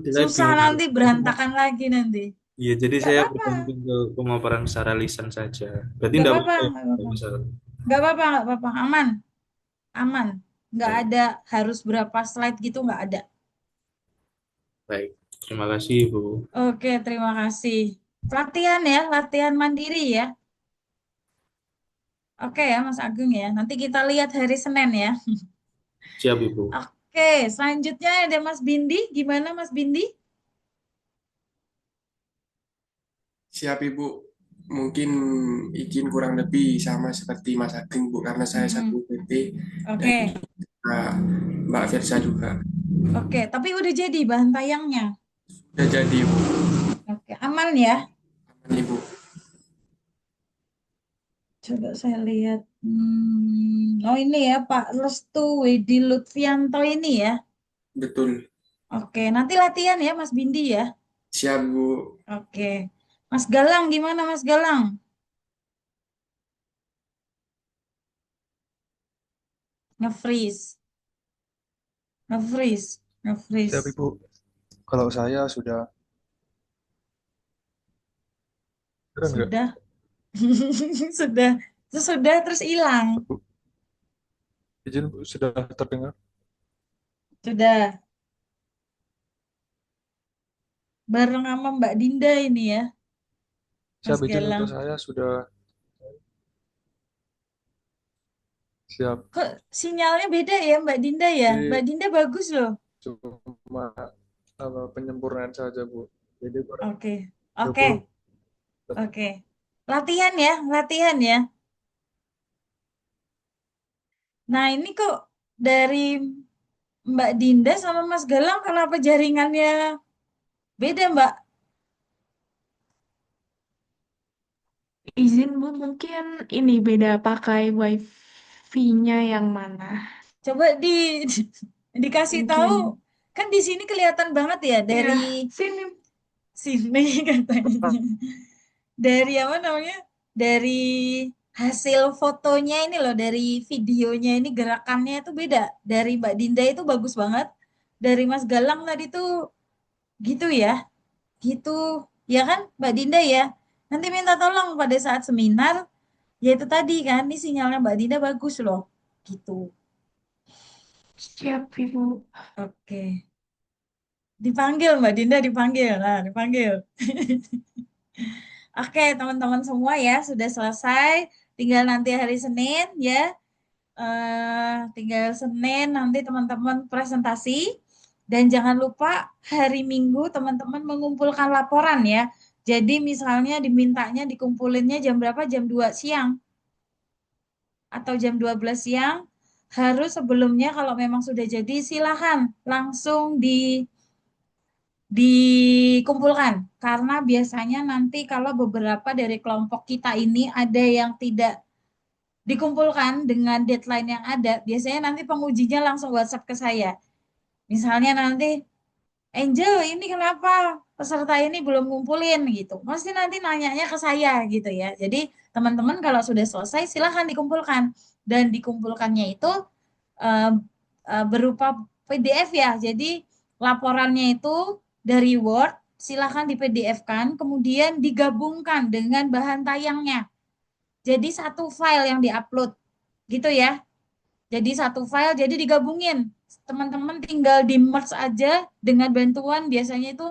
saya susah bingung harus nanti apa. berantakan lagi nanti. Iya, jadi Nggak saya apa-apa, bergantung ke pemaparan secara lisan saja. Berarti nggak tidak apa-apa, apa-apa ya, nggak Pak, apa-apa, misal. nggak apa-apa, nggak apa-apa, aman, aman. Nggak Baik, ada harus berapa slide gitu nggak ada. baik. Terima kasih, Bu. Oke, terima kasih. Latihan ya, latihan mandiri ya. Oke ya, Mas Agung ya. Nanti kita lihat hari Senin ya. Siap, Ibu. Oke, selanjutnya ada Mas Bindi. Gimana Mas Bindi? Siap Ibu, mungkin izin kurang lebih sama seperti Mas Ageng Bu, karena saya satu Mm-mm. PT dan Oke, Mbak Versa juga. oke. Tapi udah jadi bahan tayangnya. Sudah jadi Bu, Oke, aman ya. aman Ibu. Coba saya lihat. Oh ini ya Pak Restu Wedi Lutfianto ini ya. Betul. Oke, nanti latihan ya Mas Bindi ya. Siap Bu. Oke. Mas Galang gimana Mas Galang? Nge-freeze, nge-freeze, Siap nge-freeze. Ibu, kalau saya sudah keren nggak? Sudah. Sudah. Sudah terus hilang. Bu, izin Bu, sudah terdengar? Sudah. Bareng sama Mbak Dinda ini ya, Mas Siap izin untuk Galang. saya sudah siap. Kok sinyalnya beda ya Mbak Dinda ya? Mbak Jadi Dinda bagus loh. cuma penyempurnaan saja Bu. Jadi kurang Oke. Oke. 20. Oke. Latihan ya, latihan ya. Nah, ini kok dari Mbak Dinda sama Mas Galang kenapa jaringannya beda, Mbak? Izin Bu, mungkin ini beda pakai wifi-nya yang mana? Coba dikasih tahu. Mungkin. Kan di sini kelihatan banget ya Ya, dari sini. sini katanya. Dari apa namanya? Dari hasil fotonya ini loh, dari videonya ini gerakannya itu beda. Dari Mbak Dinda itu bagus banget. Dari Mas Galang tadi tuh gitu ya. Gitu. Ya kan, Mbak Dinda ya. Nanti minta tolong pada saat seminar, ya itu tadi kan, ini sinyalnya Mbak Dinda bagus loh. Gitu. Siap, Ibu. Oke. Dipanggil Mbak Dinda, dipanggil. Nah, dipanggil. Oke, teman-teman semua ya, sudah selesai. Tinggal nanti hari Senin ya. Tinggal Senin nanti teman-teman presentasi. Dan jangan lupa hari Minggu teman-teman mengumpulkan laporan ya. Jadi misalnya dimintanya dikumpulinnya jam berapa? Jam 2 siang atau jam 12 siang. Harus sebelumnya kalau memang sudah jadi silahkan langsung dikumpulkan. Karena biasanya nanti kalau beberapa dari kelompok kita ini ada yang tidak dikumpulkan dengan deadline yang ada, biasanya nanti pengujinya langsung WhatsApp ke saya. Misalnya nanti, Angel, ini kenapa peserta ini belum ngumpulin gitu. Pasti nanti nanyanya ke saya gitu ya. Jadi teman-teman kalau sudah selesai silahkan dikumpulkan. Dan dikumpulkannya itu eh, berupa PDF ya. Jadi laporannya itu dari Word, silahkan di PDF-kan, kemudian digabungkan dengan bahan tayangnya. Jadi satu file yang diupload gitu ya. Jadi satu file, jadi digabungin. Teman-teman tinggal di merge aja dengan bantuan biasanya itu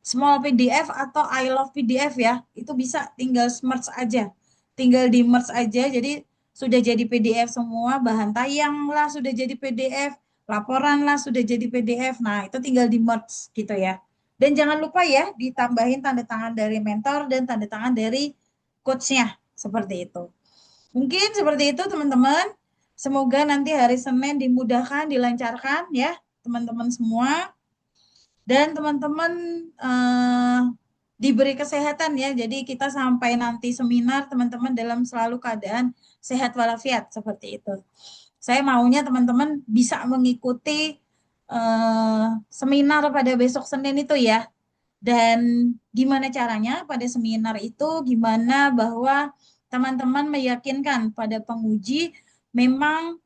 small PDF atau I love PDF ya. Itu bisa tinggal merge aja. Tinggal di merge aja. Jadi sudah jadi PDF semua, bahan tayang lah sudah jadi PDF, laporan lah sudah jadi PDF. Nah, itu tinggal di merge gitu ya. Dan jangan lupa ya ditambahin tanda tangan dari mentor dan tanda tangan dari coach-nya. Seperti itu. Mungkin seperti itu teman-teman. Semoga nanti hari Senin dimudahkan, dilancarkan ya teman-teman semua. Dan teman-teman diberi kesehatan ya. Jadi kita sampai nanti seminar teman-teman dalam selalu keadaan sehat walafiat seperti itu. Saya maunya teman-teman bisa mengikuti seminar pada besok Senin itu ya. Dan gimana caranya pada seminar itu, gimana bahwa teman-teman meyakinkan pada penguji memang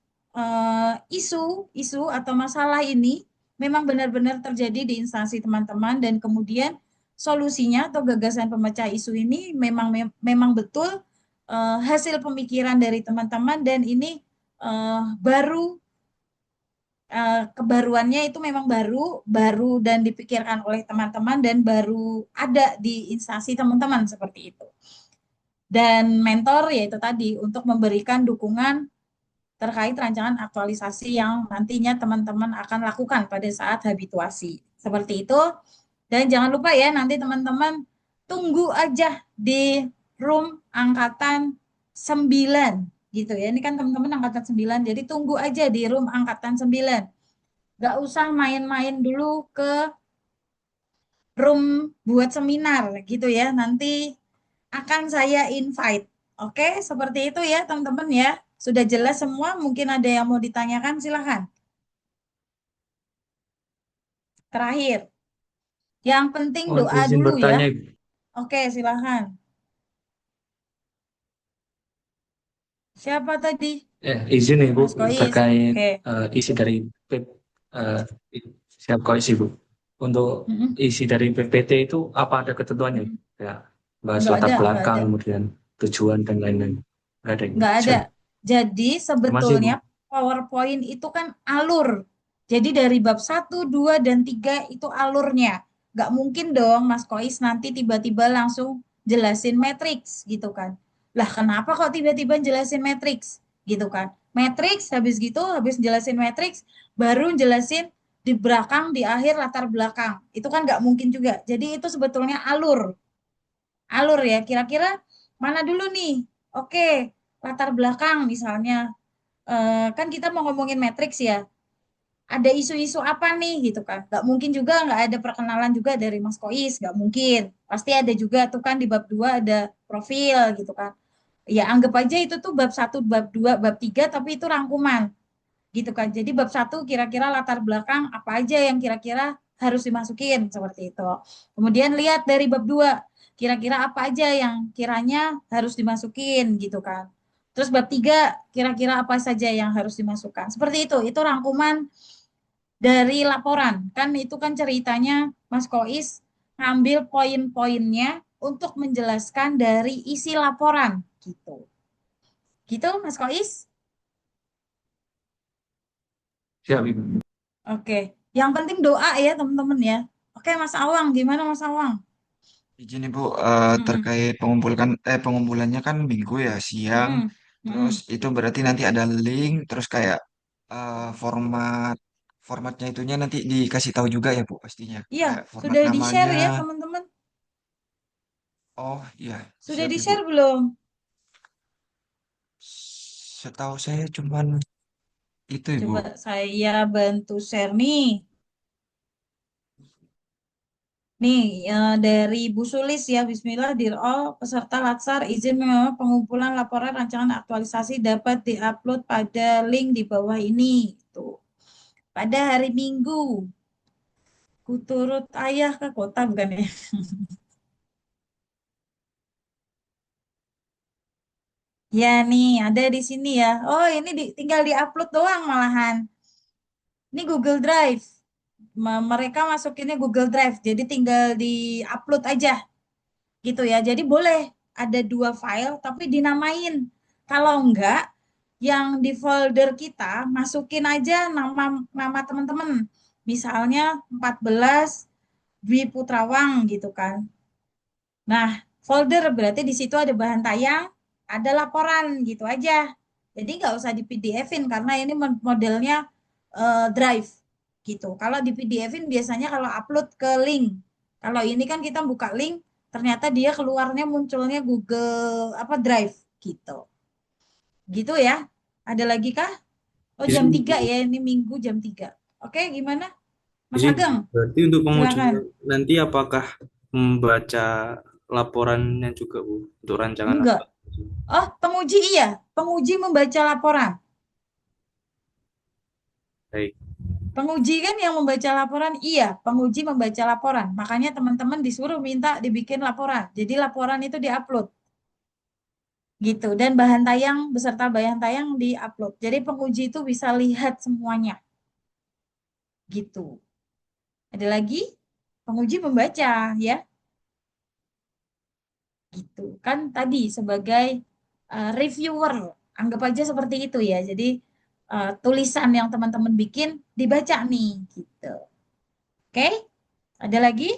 isu atau masalah ini memang benar-benar terjadi di instansi teman-teman dan kemudian solusinya atau gagasan pemecah isu ini memang betul hasil pemikiran dari teman-teman dan ini baru kebaruannya itu memang baru dan dipikirkan oleh teman-teman dan baru ada di instansi teman-teman seperti itu. Dan mentor yaitu tadi untuk memberikan dukungan terkait rancangan aktualisasi yang nantinya teman-teman akan lakukan pada saat habituasi. Seperti itu. Dan jangan lupa ya nanti teman-teman tunggu aja di room angkatan 9 gitu ya. Ini kan teman-teman angkatan 9, jadi tunggu aja di room angkatan 9. Gak usah main-main dulu ke room buat seminar gitu ya. Nanti akan saya invite. Oke, seperti itu ya teman-teman ya. Sudah jelas semua, mungkin ada yang mau ditanyakan, silahkan. Terakhir, yang penting Mohon doa izin dulu ya. bertanya, Ibu. Oke, silahkan. Siapa tadi? Izin Ibu Mas Kois. terkait Oke. isi dari eh, siap Kois Ibu. Untuk isi dari PPT itu apa ada ketentuannya? Ya, bahas Nggak latar ada, nggak belakang, ada. kemudian tujuan dan lain-lain. Nggak ada Ibu. Nggak ada. Siap. Jadi Terima kasih, Ibu. sebetulnya PowerPoint itu kan alur. Jadi dari bab 1, 2, dan 3 itu alurnya. Nggak mungkin dong Mas Kois nanti tiba-tiba langsung jelasin matriks gitu kan. Lah kenapa kok tiba-tiba jelasin matriks gitu kan. Matriks habis gitu, habis jelasin matriks, baru jelasin di belakang, di akhir latar belakang. Itu kan nggak mungkin juga. Jadi itu sebetulnya alur. Alur ya, kira-kira mana dulu nih? Oke, latar belakang misalnya. Kan kita mau ngomongin matriks ya. Ada isu-isu apa nih gitu kan. Gak mungkin juga nggak ada perkenalan juga dari Mas Kois, gak mungkin. Pasti ada juga tuh kan di bab 2 ada profil gitu kan. Ya anggap aja itu tuh bab 1, bab 2, bab 3 tapi itu rangkuman gitu kan. Jadi bab 1 kira-kira latar belakang apa aja yang kira-kira harus dimasukin seperti itu. Kemudian lihat dari bab 2 kira-kira apa aja yang kiranya harus dimasukin gitu kan. Terus bab 3 kira-kira apa saja yang harus dimasukkan. Seperti itu rangkuman dari laporan. Kan itu kan ceritanya Mas Kois ngambil poin-poinnya untuk menjelaskan dari isi laporan gitu. Gitu Mas Kois? Siap, Ibu. Oke, yang penting doa ya teman-teman ya. Oke, Mas Awang, gimana Mas Awang? Izin Ibu, Mm-mm. terkait pengumpulannya kan minggu ya siang, Mm-mm. terus Mm-mm. itu berarti nanti ada link, terus kayak formatnya itunya nanti dikasih tahu juga ya Bu pastinya, Iya, kayak format sudah namanya. di-share ya teman-teman. Oh iya, Sudah siap Ibu. di-share belum? Setahu saya cuman itu Ibu. Coba saya bantu share nih. Nih, dari Bu Sulis ya, Bismillah, Dear all, peserta Latsar izin memang pengumpulan laporan rancangan aktualisasi dapat diupload pada link di bawah ini. Tuh. Pada hari Minggu, kuturut ayah ke kota bukan ya? Ya nih, ada di sini ya. Oh, ini tinggal diupload doang malahan. Ini Google Drive. Mereka masukinnya Google Drive, jadi tinggal di-upload aja gitu ya. Jadi boleh ada dua file tapi dinamain. Kalau enggak, yang di folder kita masukin aja nama nama teman-teman. Misalnya 14 Dwi Putrawang gitu kan. Nah, folder berarti di situ ada bahan tayang, ada laporan gitu aja. Jadi nggak usah di PDF-in karena ini modelnya drive gitu. Kalau di PDF-in biasanya kalau upload ke link. Kalau ini kan kita buka link, ternyata dia keluarnya munculnya Google apa Drive gitu. Gitu ya. Ada lagi kah? Oh, jam Izin 3 Bu. ya, ini Minggu jam 3. Oke, gimana? Mas Izin Bu. Ageng, Berarti untuk pengujian silakan. nanti apakah membaca laporannya juga Bu untuk rancangan Enggak. aktualisasi? Oh, penguji iya. Penguji membaca laporan. Baik. Penguji kan yang membaca laporan? Iya, penguji membaca laporan. Makanya teman-teman disuruh minta dibikin laporan. Jadi laporan itu diupload. Gitu. Dan bahan tayang beserta bahan tayang diupload. Jadi penguji itu bisa lihat semuanya. Gitu. Ada lagi? Penguji membaca ya. Gitu. Kan tadi sebagai reviewer. Anggap aja seperti itu ya. Jadi tulisan yang teman-teman bikin dibaca nih. Gitu. Oke? Ada lagi?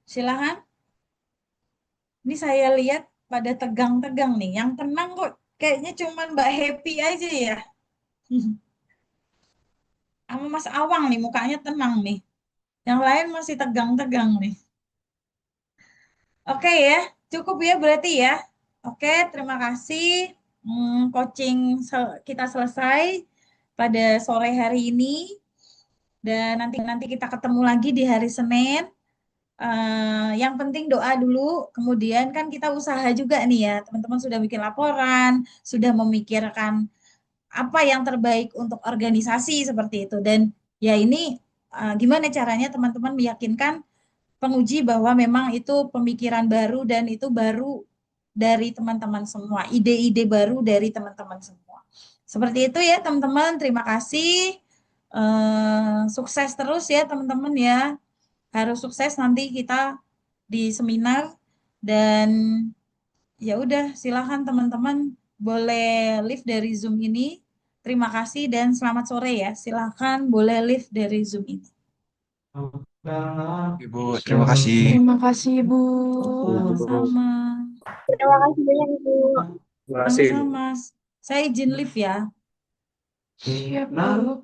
Silahkan. Ini saya lihat pada tegang-tegang nih. Yang tenang kok kayaknya cuman Mbak Happy aja ya. Sama Mas Awang nih mukanya tenang nih. Yang lain masih tegang-tegang nih. Oke ya, cukup ya berarti ya. Oke, terima kasih. Coaching kita selesai pada sore hari ini. Dan nanti kita ketemu lagi di hari Senin. Yang penting doa dulu, kemudian kan kita usaha juga nih ya, teman-teman sudah bikin laporan, sudah memikirkan apa yang terbaik untuk organisasi seperti itu. Dan ya ini gimana caranya teman-teman meyakinkan penguji bahwa memang itu pemikiran baru dan itu baru dari teman-teman semua, ide-ide baru dari teman-teman semua. Seperti itu ya teman-teman, terima kasih. Sukses terus ya teman-teman ya. Harus sukses nanti kita di seminar dan ya udah silakan teman-teman boleh live dari Zoom ini. Terima kasih dan selamat sore ya. Silakan boleh live dari Zoom ini. Ibu, terima kasih. Terima kasih, Bu. Sama-sama. Terima kasih banyak Ibu. Terima kasih Bu. Sama-sama. Saya izin live ya. Siap, Bu.